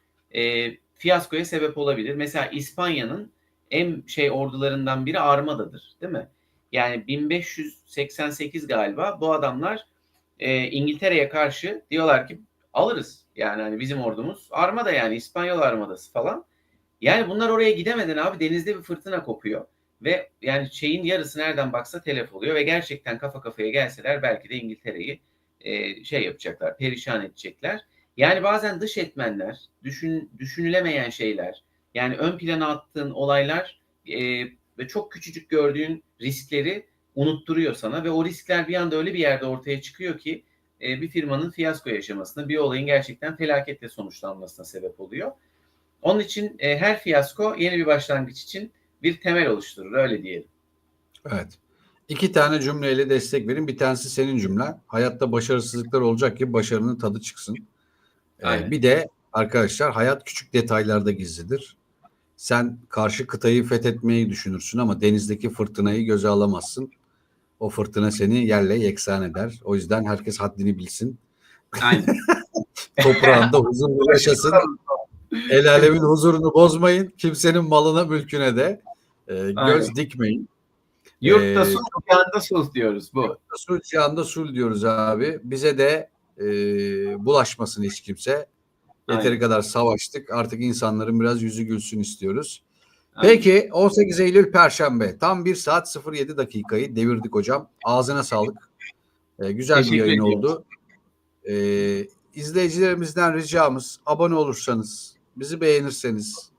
S3: fiyaskoya sebep olabilir. Mesela İspanya'nın en ordularından biri Armada'dır, değil mi? Yani 1588 galiba bu adamlar İngiltere'ye karşı diyorlar ki alırız. Yani hani bizim ordumuz Armada, yani İspanyol Armadası falan. Yani bunlar oraya gidemeden abi denizde bir fırtına kopuyor. Ve yani şeyin yarısı nereden baksa telef oluyor ve gerçekten kafa kafaya gelseler belki de İngiltere'yi yapacaklar, perişan edecekler. Yani bazen dış etmenler, düşünülemeyen şeyler, yani ön plana attığın olaylar ve çok küçücük gördüğün riskleri unutturuyor sana ve o riskler bir anda öyle bir yerde ortaya çıkıyor ki bir firmanın fiyasko yaşamasına, bir olayın gerçekten felaketle sonuçlanmasına sebep oluyor. Onun için her fiyasko yeni bir başlangıç için bir temel oluşturur, öyle diyelim.
S2: Evet. 2 tane cümleyle destek verin. Bir tanesi senin cümlen. Hayatta başarısızlıklar olacak ki başarının tadı çıksın.
S3: Aynen.
S2: Bir de arkadaşlar hayat küçük detaylarda gizlidir. Sen karşı kıtayı fethetmeyi düşünürsün ama denizdeki fırtınayı göze alamazsın. O fırtına seni yerle yeksan eder. O yüzden herkes haddini bilsin.
S3: Aynen.
S2: Toprağında huzurlu yaşasın. El alemin huzurunu bozmayın. Kimsenin malına mülküne de göz
S3: Aynen.
S2: dikmeyin.
S3: Yurtta sus, yanda sus diyoruz bu.
S2: Sul cihanda sul diyoruz abi. Bize de bulaşmasın hiç kimse. Yeteri
S3: Aynen.
S2: kadar savaştık. Artık insanların biraz yüzü gülsün istiyoruz.
S3: Aynen.
S2: Peki 18 Eylül Perşembe. Tam 1 saat 07 dakikayı devirdik hocam. Ağzına sağlık. Güzel bir
S3: Teşekkür
S2: yayın
S3: ediyorum.
S2: oldu. İzleyicilerimizden ricamız abone olursanız, bizi beğenirseniz,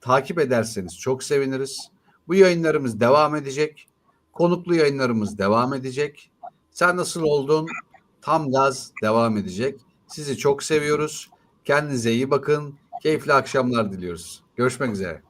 S2: takip ederseniz çok seviniriz. Bu yayınlarımız devam edecek. Konuklu yayınlarımız devam edecek. Sen nasıl oldun? Tam gaz devam edecek. Sizi çok seviyoruz. Kendinize iyi bakın. Keyifli akşamlar diliyoruz. Görüşmek üzere.